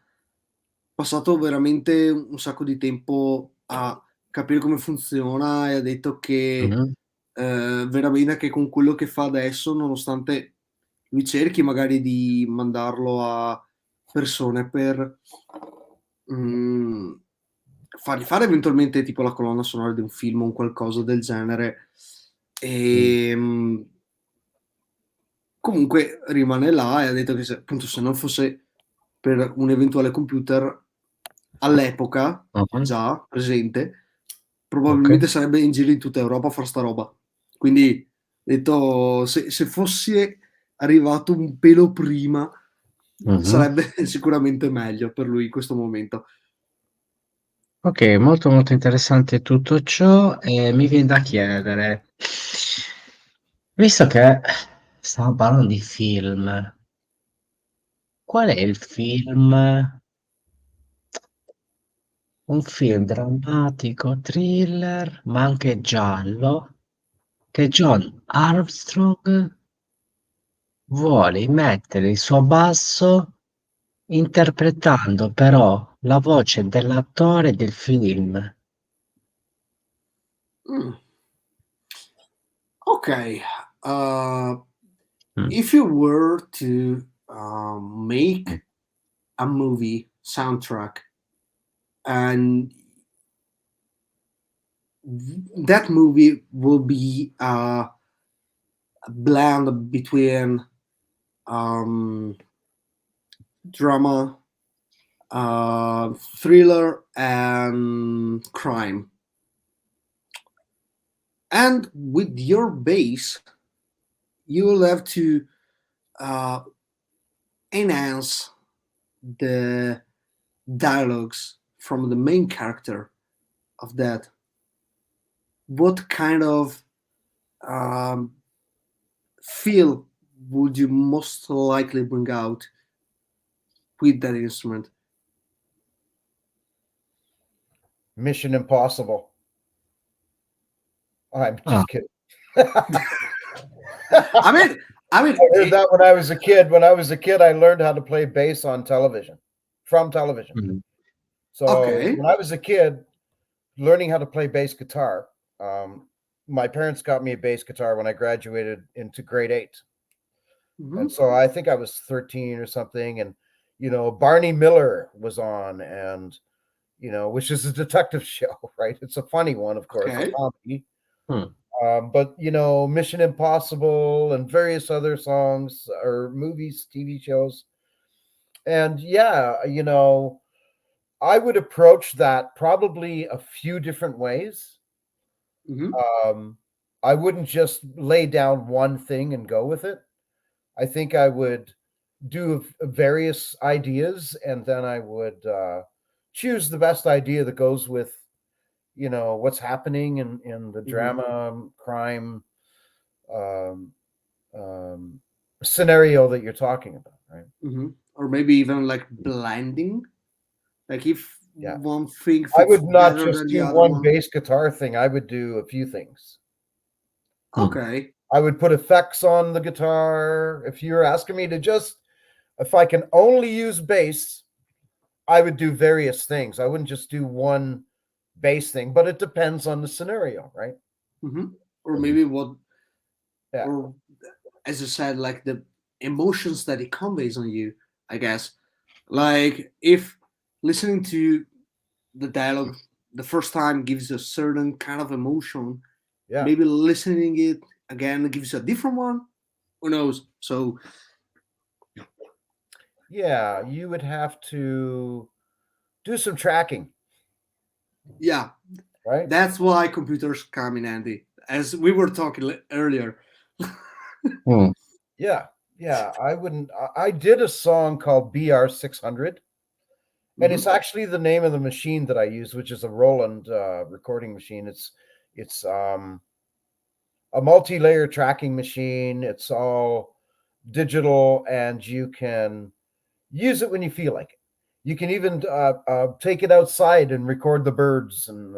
passato veramente un sacco di tempo a capire come funziona e ha detto che veramente che con quello che fa adesso, nonostante lui cerchi magari di mandarlo a persone per fargli fare eventualmente tipo la colonna sonora di un film o un qualcosa del genere. Comunque rimane là e ha detto che appunto se non fosse per un eventuale computer all'epoca già presente, probabilmente sarebbe in giro in tutta Europa a fare sta roba. Quindi detto, se fosse arrivato un pelo prima, sarebbe sicuramente meglio per lui in questo momento. Ok, molto molto interessante tutto ciò e mi viene da chiedere, visto che stiamo parlando di film, qual è il film, un film drammatico, thriller, ma anche giallo, che Jon Armstrong vuole mettere il suo basso interpretando però la voce dell'attore del film? Ok, if you were to make a movie soundtrack and that movie will be a blend between drama, thriller, and crime. And with your bass, you will have to enhance the dialogues from the main character of that. What kind of feel would you most likely bring out with that instrument? Mission Impossible. I'm just kidding. I mean, I heard that when I was a kid. When I was a kid, I learned how to play bass on television, from television. Mm-hmm. So when I was a kid, learning how to play bass guitar, my parents got me a bass guitar when I graduated into grade 8. Mm-hmm. And so I think I was 13 or something. And, you know, Barney Miller was on, and, you know, which is a detective show, right? It's a funny one, of course, a comedy. But, you know, Mission Impossible and various other songs or movies, TV shows. And yeah, you know, I would approach that probably a few different ways. Mm-hmm. I wouldn't just lay down one thing and go with it. I think I would do various ideas, and then I would choose the best idea that goes with, you know, what's happening in the drama, crime scenario that you're talking about, right? Mm-hmm. Or maybe even like blending. Like if one thing fits, I would not just do one bass guitar thing. I would do a few things. Okay. I would put effects on the guitar. If you're asking me to just, if I can only use bass, I would do various things. I wouldn't just do one bass thing, but it depends on the scenario, right? Mm-hmm. Or maybe what, or as you said, like the emotions that it conveys on you, I guess. Like if listening to the dialogue the first time gives you a certain kind of emotion, maybe listening it again gives you a different one. Who knows? So yeah, you would have to do some tracking. Yeah, right. That's why computers come in handy, as we were talking earlier. Yeah, I wouldn't. I did a song called BR600, and it's actually the name of the machine that I use, which is a Roland recording machine. It's a multi-layer tracking machine. It's all digital, and you can use it when you feel like it. You can even take it outside and record the birds and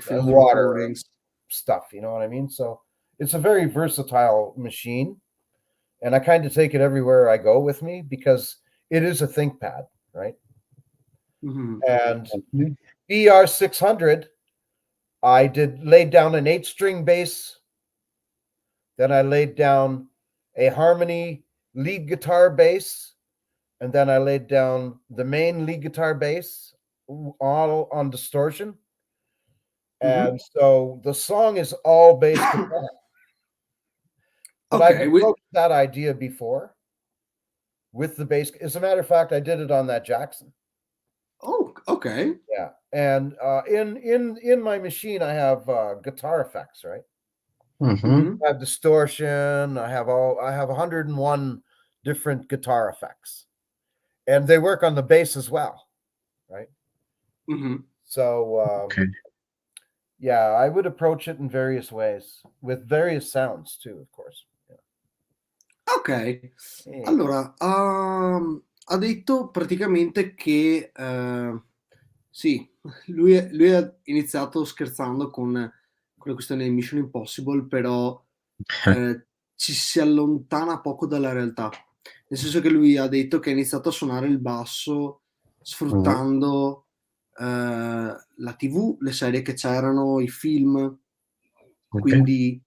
water and stuff. You know what I mean? So it's a very versatile machine, and I kind of take it everywhere I go with me because it is a ThinkPad, right? And BR600, I laid down an 8-string bass. Then I laid down a harmony lead guitar bass. And then I laid down the main lead guitar bass all on distortion. And so the song is all bass guitar. But I've approached that idea before with the bass. As a matter of fact, I did it on that Jackson. Oh, okay. Yeah. And in my machine, I have guitar effects, right? I have distortion. I have 101 different guitar effects. And they work on the bass as well, right? So, yeah, I would approach it in various ways, with various sounds too, of course. Ok, allora, ha detto praticamente che sì, lui ha iniziato scherzando con la questione di Mission Impossible, però ci si allontana poco dalla realtà. Nel senso che lui ha detto che ha iniziato a suonare il basso sfruttando la TV, le serie che c'erano, i film, quindi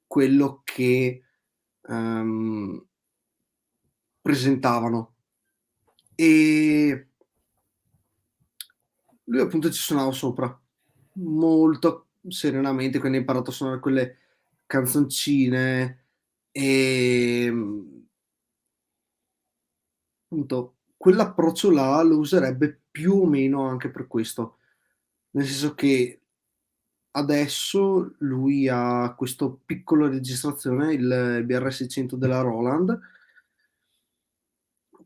quello che presentavano. E lui appunto ci suonava sopra molto serenamente, quindi ha imparato a suonare quelle canzoncine e appunto quell'approccio là lo userebbe più o meno anche per questo, nel senso che adesso lui ha questo piccolo registrazione, il BR600 della Roland,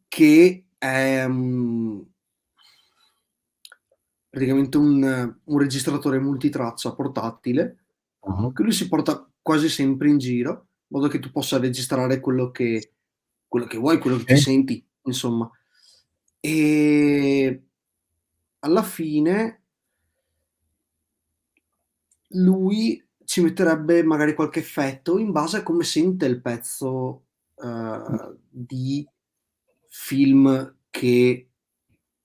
che è praticamente un registratore multitraccia portatile che lui si porta quasi sempre in giro, in modo che tu possa registrare quello che quello che vuoi, quello che ti senti, insomma. E alla fine lui ci metterebbe magari qualche effetto in base a come sente il pezzo, di film che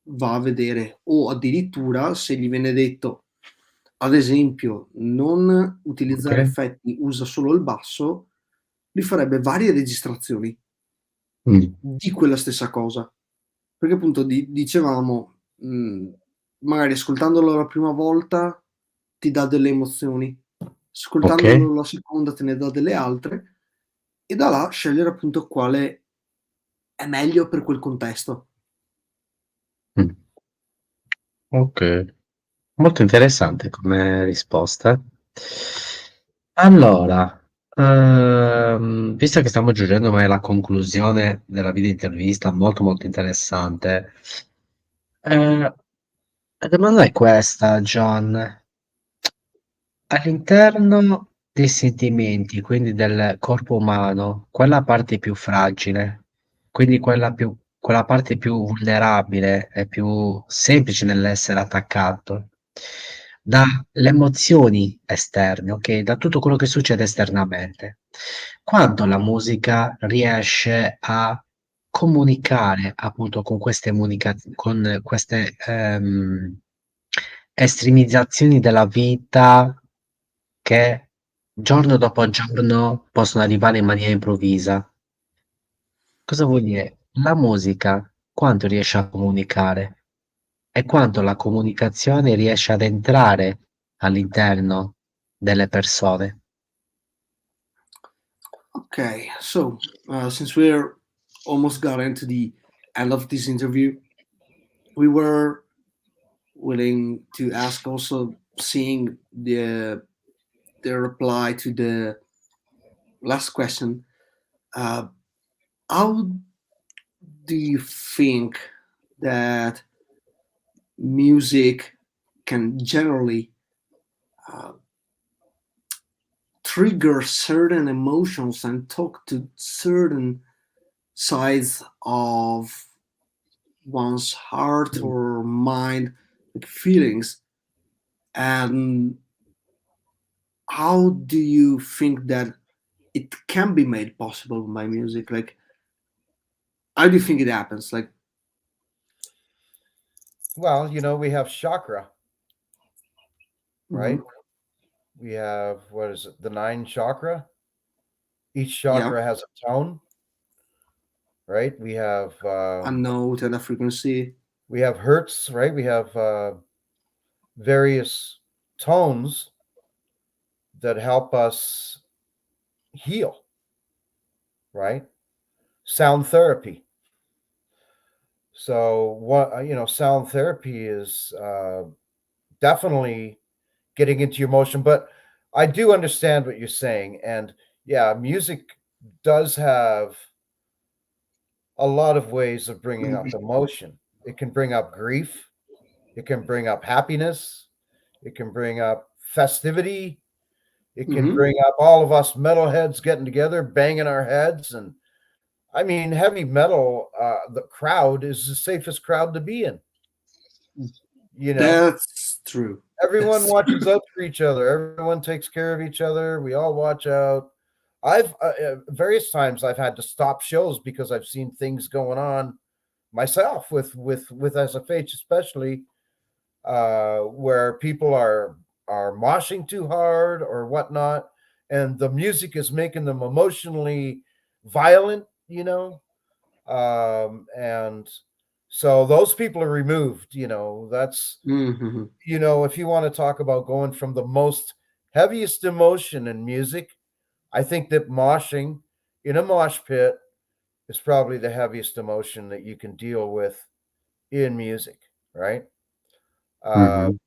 va a vedere, o addirittura se gli viene detto, ad esempio, non utilizzare Ok. effetti, usa solo il basso, lui farebbe varie registrazioni Mm. di quella stessa cosa. Perché appunto dicevamo, magari ascoltandolo la prima volta ti dà delle emozioni, Ok. ascoltandolo la seconda te ne dà delle altre, e da là scegliere appunto quale è meglio per quel contesto. Mm. Ok. Molto interessante come risposta. Allora, visto che stiamo giungendo ormai alla conclusione della video intervista, molto molto interessante, la domanda è questa, John. All'interno dei sentimenti, quindi del corpo umano, quella parte più fragile, quindi quella parte più vulnerabile e più semplice nell'essere attaccato, dalle emozioni esterne, ok? Da tutto quello che succede esternamente. Quando la musica riesce a comunicare appunto con con queste estremizzazioni della vita che giorno dopo giorno possono arrivare in maniera improvvisa. Cosa vuol dire? La musica quanto riesce a comunicare e quanto la comunicazione riesce ad entrare all'interno delle persone. Okay, so, since we're almost got into the end of this interview, we were willing to ask also, seeing the reply to the last question, uh, how do you think that music can generally uh, trigger certain emotions and talk to certain sides of one's heart or mind, like feelings? And how do you think that it can be made possible by music? Like, how do you think it happens? Like, Well, we have chakra, right? mhm, We have, what is it, the 9 chakra? Each yeah, chakra has a tone, right? a note and a frequency. We have hertz, right? We have various tones that help us heal, right? Sound therapy. So sound therapy is definitely getting into your emotion. But I do understand what you're saying, and yeah, music does have a lot of ways of bringing up emotion. It can bring up grief. It can bring up happiness. It can bring up festivity. It can Mm-hmm. bring up all of us metalheads getting together, banging our heads. And I mean, heavy metal, the crowd is the safest crowd to be in. That's true. Everyone That's watches out for each other. Everyone takes care of each other. We all watch out. I've various times I've had to stop shows because I've seen things going on myself with S.F.H, especially where people are moshing too hard or whatnot, and the music is making them emotionally violent, and so those people are removed. That's Mhm. if you want to talk about going from the most heaviest emotion in music, I think that moshing in a mosh pit is probably the heaviest emotion that you can deal with in music, right? Uh, Mhm.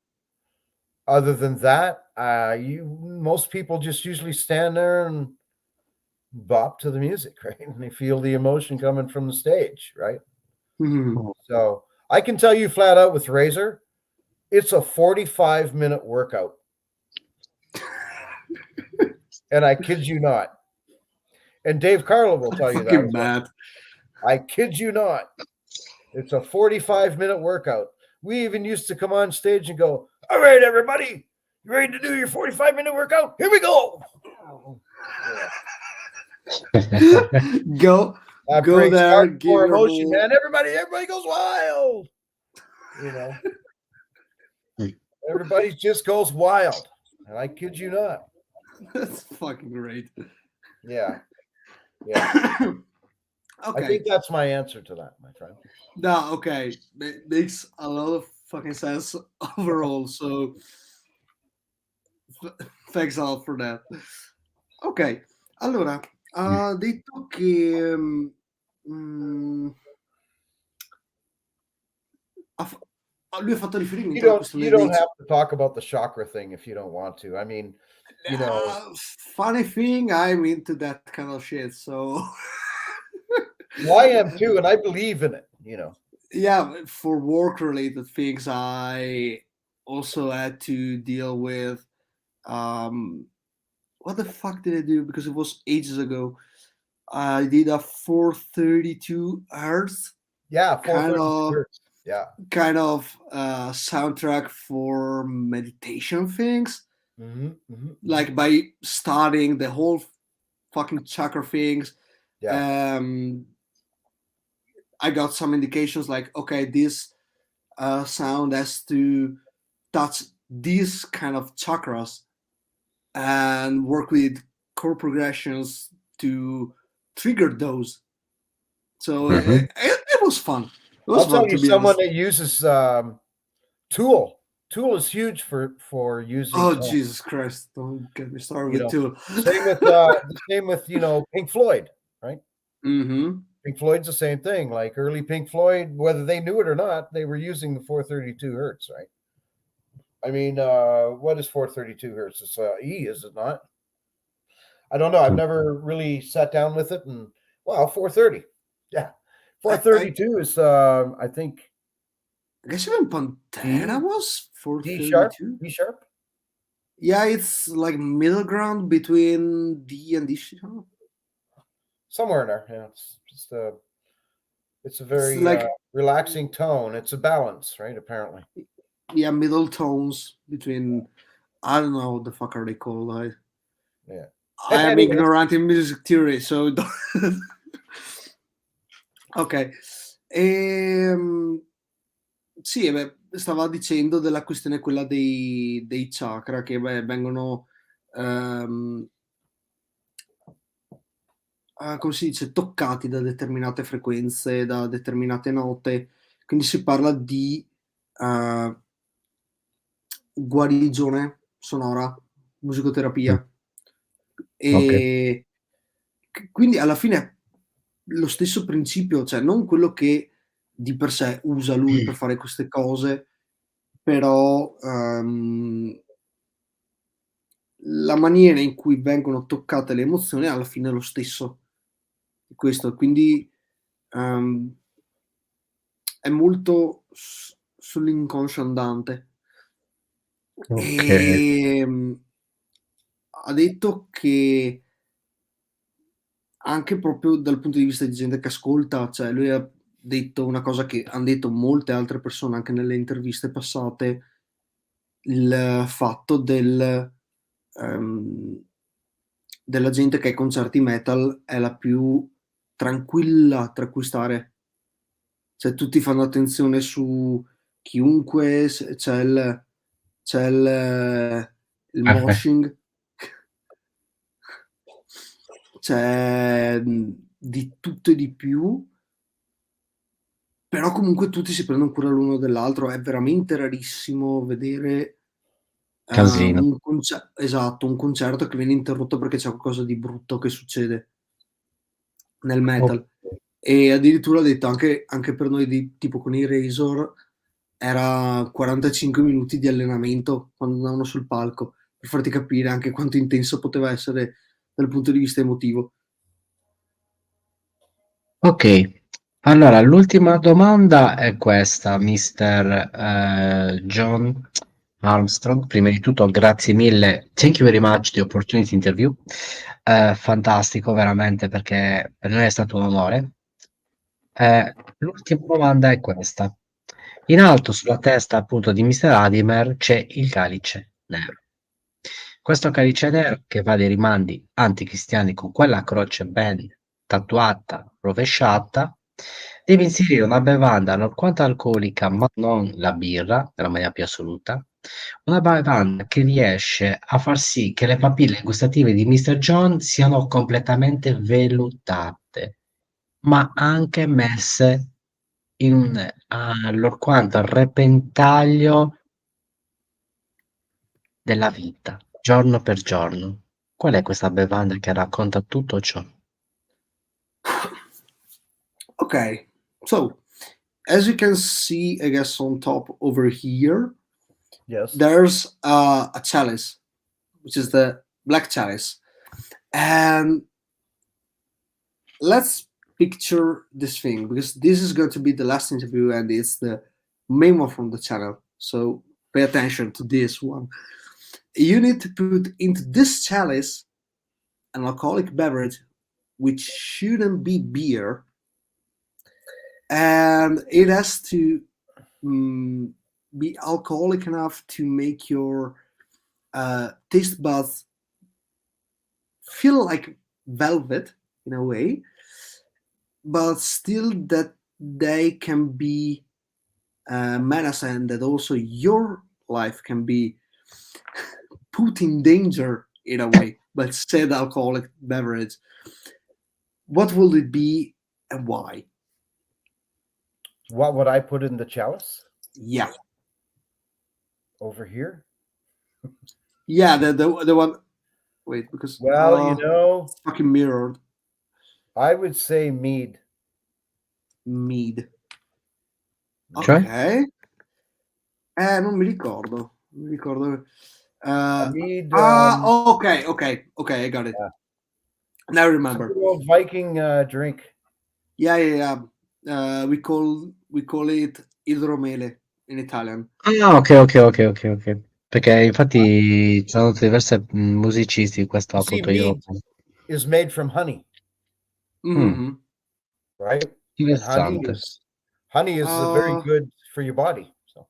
Other than that, most people just usually stand there and bop to the music, right? And they feel the emotion coming from the stage, right? Mhm. So I can tell you flat out with Razor, it's a 45-minute workout. And I kid you not. And Dave Carlo will tell you that Fucking as well. bad. I kid you not. It's a 45-minute workout. We even used to come on stage and go, all right, everybody, you ready to do your 45-minute workout? Here we go. Go there, give more your emotion, whole... man. Everybody goes wild. You know, everybody just goes wild. And I kid you not. That's fucking great. Yeah. Okay. I think that's my answer to that, my friend. No, okay. It makes a lot of fucking sense overall. So thanks a lot for that. Ok, allora, ha detto che lui ha fatto riferimento alla questione You don't have to talk about the chakra thing if you don't want to. I mean, you know. Funny thing, I'm into that kind of shit, so. Well, I am too, and I believe in it, you know. Yeah, for work-related things, I also had to deal with. What the fuck did I do? Because it was ages ago. I did a 432 hertz. Yeah, 432 hertz. Yeah. Kind of soundtrack for meditation things. Like by starting the whole fucking chakra things. Yeah. I got some indications like, okay, this sound has to touch these kind of chakras and work with chord progressions to trigger those. So it was fun. I'll tell you someone that uses Tool. Tool is huge for using. Oh, Jesus Christ! Don't get me started with Tool. Same with Pink Floyd, right? Mm-hmm. Pink Floyd's the same thing. Like early Pink Floyd, whether they knew it or not, they were using the 432 hertz, right? I mean, what is 432 hertz? It's E, is it not? I don't know. I've never really sat down with it, and 430. Yeah, 432 is I think. I guess even Pantera was 432. D sharp. Yeah, it's like middle ground between D and D sharp. Somewhere in there. Yeah, it's a very relaxing tone. It's a balance, right? Apparently. Yeah, middle tones between. I don't know what the fuck are they called. I am ignorant in music theory, so. Ok. Sì, stava dicendo della questione quella dei chakra che vengono come si dice, toccati da determinate frequenze, da determinate note, quindi si parla di guarigione sonora, musicoterapia. E quindi alla fine lo stesso principio, cioè non quello che di per sé usa lui per fare queste cose, però la maniera in cui vengono toccate le emozioni alla fine è lo stesso. Questo, quindi è molto sull'inconscio andante. Ha detto che anche proprio dal punto di vista di gente che ascolta, cioè lui ha detto una cosa che hanno detto molte altre persone anche nelle interviste passate, il fatto della gente che ai concerti metal è la più tranquilla tra cui stare. Cioè tutti fanno attenzione su chiunque, c'è il moshing, c'è di tutto e di più, però comunque tutti si prendono cura l'uno dell'altro. È veramente rarissimo vedere un concerto che viene interrotto perché c'è qualcosa di brutto che succede nel metal. E addirittura ho detto anche per noi tipo con i Razor era 45 minuti di allenamento quando andavano sul palco, per farti capire anche quanto intenso poteva essere dal punto di vista emotivo. Ok, allora l'ultima domanda è questa, Mr. Jon Armstrong. Prima di tutto grazie mille, thank you very much the opportunity interview, fantastico veramente, perché per noi è stato un onore. L'ultima domanda è questa. In alto sulla testa appunto di Mr. Latimer c'è il calice nero. Questo calice nero, che va dai rimandi anticristiani con quella croce ben tatuata, rovesciata, deve inserire una bevanda alquanto alcolica, ma non la birra, nella maniera più assoluta, una bevanda che riesce a far sì che le papille gustative di Mr. John siano completamente vellutate, ma anche messe in un allorquanto repentaglio della vita, giorno per giorno. Qual è questa bevanda che racconta tutto ciò? Okay, so as you can see, I guess on top over here, Yes. there's a chalice, which is the black chalice, and let's picture this thing because this is going to be the last interview and it's the main one from the channel. So pay attention to this one. You need to put into this chalice an alcoholic beverage, which shouldn't be beer, and it has to be alcoholic enough to make your taste buds feel like velvet in a way, but still that they can be menacing, that also your life can be put in danger in a way, but said alcoholic beverage. What will it be and why? What would I put in the chalice? Yeah. Over here? Yeah, the one. Wait, because Well, it's fucking mirrored. I would say mead. Mead. Cioè? Ok. Non mi ricordo. Non mi ricordo. Mead. Okay, I got it. Yeah. Now I remember. It's a good old Viking drink. Yeah. We call it idromele in Italian. Ah, ok. Perché infatti ci sono diversi musicisti, questo You see, appunto io. mead is made from honey, Mm-hmm. right? And Interessante. honey is very good for your body. So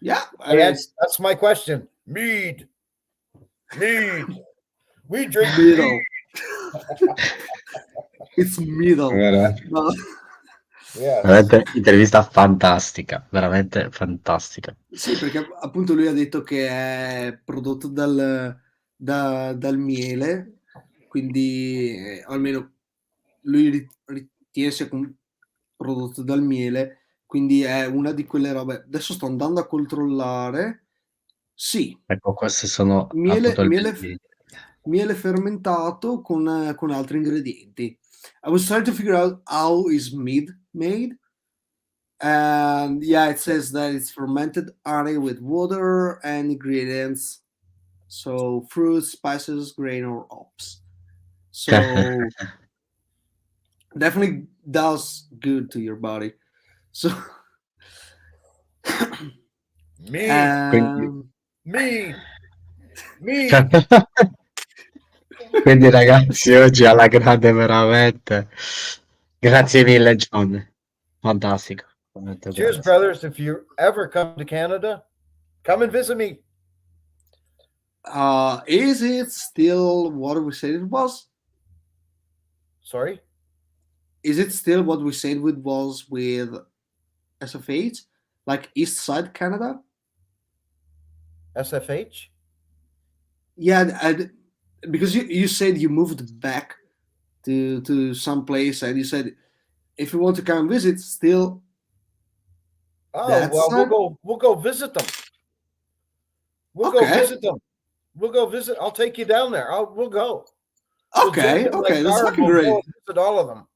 Yeah, that's my question. Mead. We drink middle. mead. It's middle. No. Yeah. Veramente intervista fantastica, veramente fantastica. Sì, perché appunto lui ha detto che è prodotto dal miele, quindi almeno lui ritiene sia prodotto dal miele, quindi è una di quelle robe. Adesso sto andando a controllare. Sì, Ecco, questi sono miele, appunto miele fermentato con altri ingredienti. I was trying to figure out how is mead made. And yeah, it says that it's fermented honey with water and ingredients, so fruits, spices, grain, or hops. So definitely does good to your body. So Mead. Quindi ragazzi, oggi alla grande veramente. Grazie mille John. Fantastico. Cheers, brothers. If you ever come to Canada, come and visit me. Is it still what we said it was? Sorry? Is it still what we said it was with S.F.H? Like East Side Canada? S.F.H? Yeah, because you said you moved back to some place and you said if you want to come visit still. Oh, well, we'll go visit them. We'll go visit them. We'll go visit. I'll take you down there. We'll go. Okay, that's fucking great. We'll visit all of them.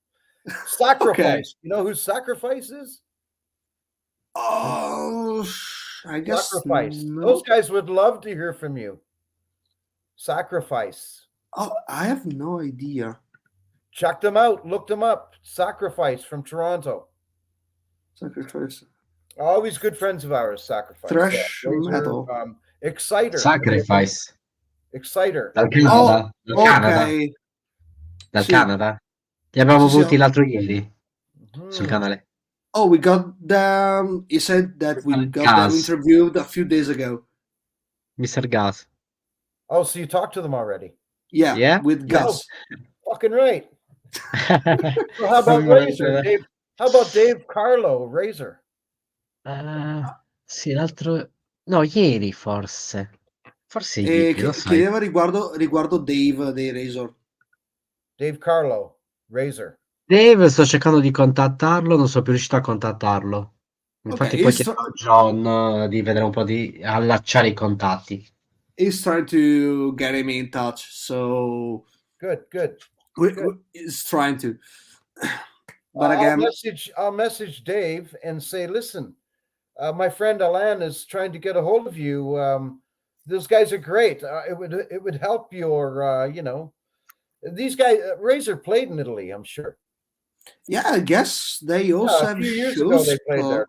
Sacrifice. You know who Sacrifice is? Oh, I guess Sacrifice. no. Those guys would love to hear from you. Sacrifice. Oh, I have no idea. Check them out. Look them up. Sacrifice from Toronto. Sacrifice. Always good friends of ours. Sacrifice. Thrash metal. Exciter. Sacrifice. Exciter. Dal Canada. Ok. Dal Canada. Li abbiamo avuti l'altro ieri. sul canale. Oh, we got them. He said that we got them Gas. interviewed a few days ago. Mr. Gas. Oh, so you talked to them already? Yeah, Yeah? with Gus. Fucking right. So how about Razor? Dave, how about Dave Carlo, Razor? Sì, l'altro... No, ieri forse. Forse ieri, lo sai. Chiedeva riguardo Dave dei Razor. Dave Carlo, Razor. Dave, sto cercando di contattarlo, non sono più riuscito a contattarlo. Infatti Okay, poi chiedo a John di vedere un po' di allacciare i contatti. he's trying to get him in touch, so Good. he's trying to. But again, I'll message Dave and say, listen, my friend Alan is trying to get a hold of you. Those guys are great. It would help your, these guys. Razor played in Italy, I'm sure. yeah, I guess they also have a few years shows. ago they played there.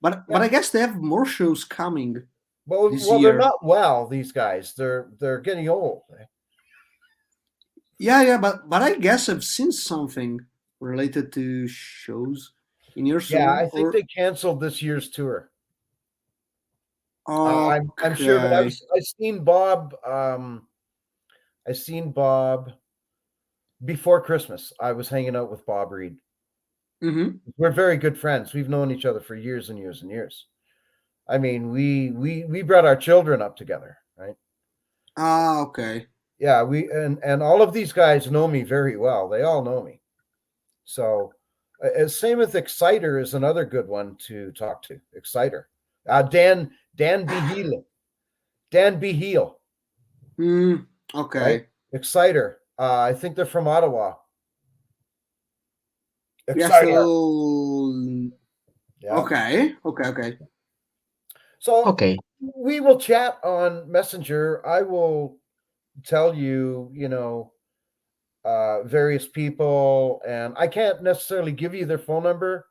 But I guess they have more shows coming. Well, this they're year. not well. These guys, they're getting old. Yeah, but I guess I've seen something related to shows in your show. Yeah, I think they canceled this year's tour. Okay. I'm sure, but I've seen Bob. I seen Bob before Christmas. I was hanging out with Bob Reed. Mm-hmm. We're very good friends. We've known each other for years and years and years. I mean, we brought our children up together, right? Okay. Yeah, and all of these guys know me very well. They all know me. So, same with Exciter is another good one to talk to. Exciter, Dan Beheel, Dan Beheel. Okay. Right? Exciter. I think they're from Ottawa. Exciter. Yeah. Okay. So we will chat on Messenger. I will tell you, various people, and I can't necessarily give you their phone number,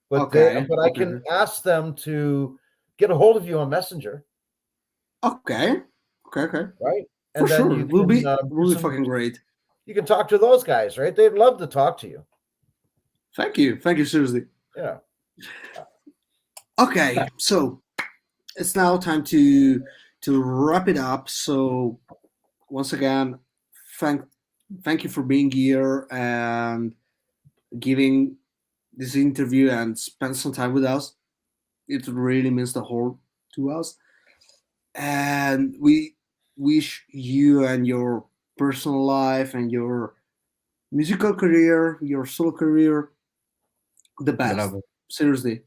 but I can ask them to get a hold of you on Messenger. Okay. Right? And for sure, will be fucking great. You can talk to those guys, right? They'd love to talk to you. Thank you, seriously. Yeah. Okay, so it's now time to wrap it up. So once again, thank you for being here and giving this interview and spend some time with us. It really means the whole to us. And we wish you and your personal life and your musical career, your solo career, the best. Seriously.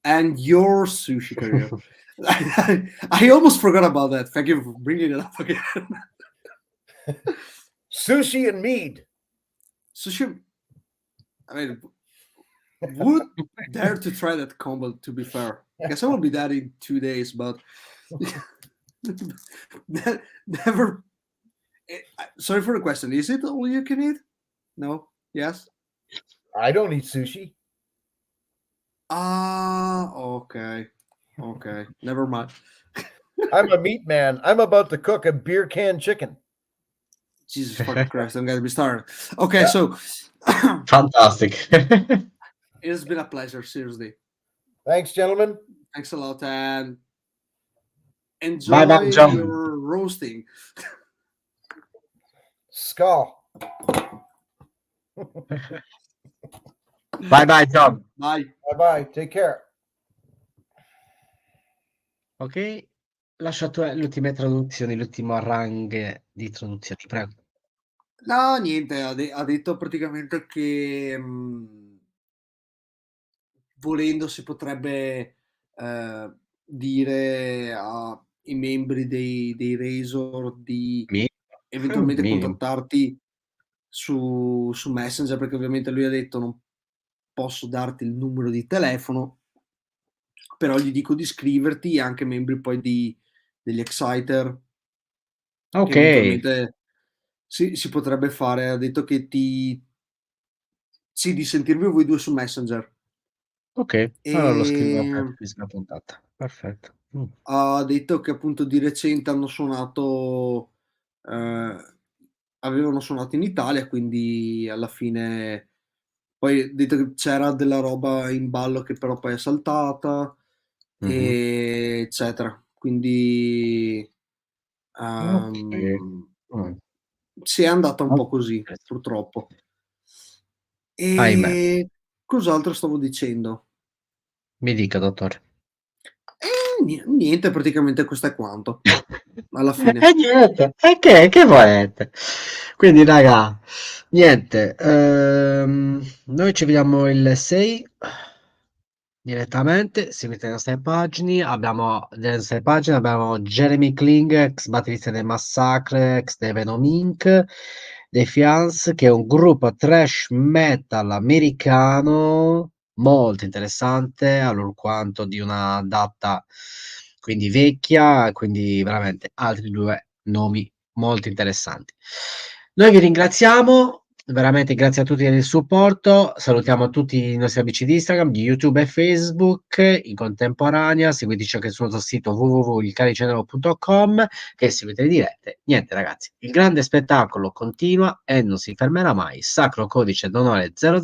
And your sushi career. I almost forgot about that. Thank you for bringing it up again. Sushi and mead. Sushi. I mean, would dare to try that combo, to be fair. I guess I will be that in 2 days, but never. Sorry for the question. Is it all you can eat? No? Yes? I don't eat sushi. Okay. Never mind. I'm a meat man. I'm about to cook a beer can chicken. Jesus fucking Christ, I'm gonna be started. Okay, so fantastic. It has been a pleasure, seriously. Thanks, gentlemen. Thanks a lot, and enjoy your roasting. Skull. Bye, John. Bye. Take care. Ok, lascio a te le ultime traduzioni, l'ultimo arranghe di traduzioni, prego. No, niente, ha detto praticamente che volendo si potrebbe dire ai membri dei Razor di eventualmente contattarti su Messenger, perché ovviamente lui ha detto non posso darti il numero di telefono, però gli dico di scriverti, anche membri poi degli Exciter. Ok. Eventualmente si potrebbe fare. Ha detto che di sentirvi voi due su Messenger. Ok, allora lo scrivo per la puntata. Perfetto. Ha detto che appunto di recente hanno suonato, avevano suonato in Italia, quindi alla fine Poi dite che c'era della roba in ballo che però poi è saltata, eccetera. Quindi Okay. sì, è andata un po' così, Interessan purtroppo. Ahimè. Cos'altro stavo dicendo? Mi dica, dottore. Niente, praticamente questo è quanto, alla fine. E niente, e che volete? Quindi raga, niente, noi ci vediamo il 6 direttamente, seguite le nostre pagine, abbiamo Jeremy Kling, ex batterista dei Massacre, ex dei Venom Inc., dei Fiance, che è un gruppo thrash metal americano molto interessante, allorquanto di una data quindi vecchia, quindi veramente altri due nomi molto interessanti. Noi vi ringraziamo, veramente grazie a tutti del supporto, salutiamo tutti i nostri amici di Instagram, di YouTube e Facebook in contemporanea, seguiteci anche sul nostro sito www.ilcalicenero.com che seguite le dirette. Niente ragazzi, il grande spettacolo continua e non si fermerà mai, sacro codice d'onore 000,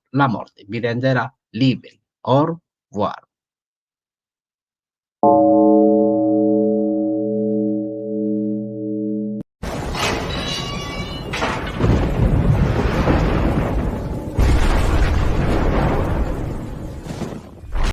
la morte vi renderà liberi. Au revoir.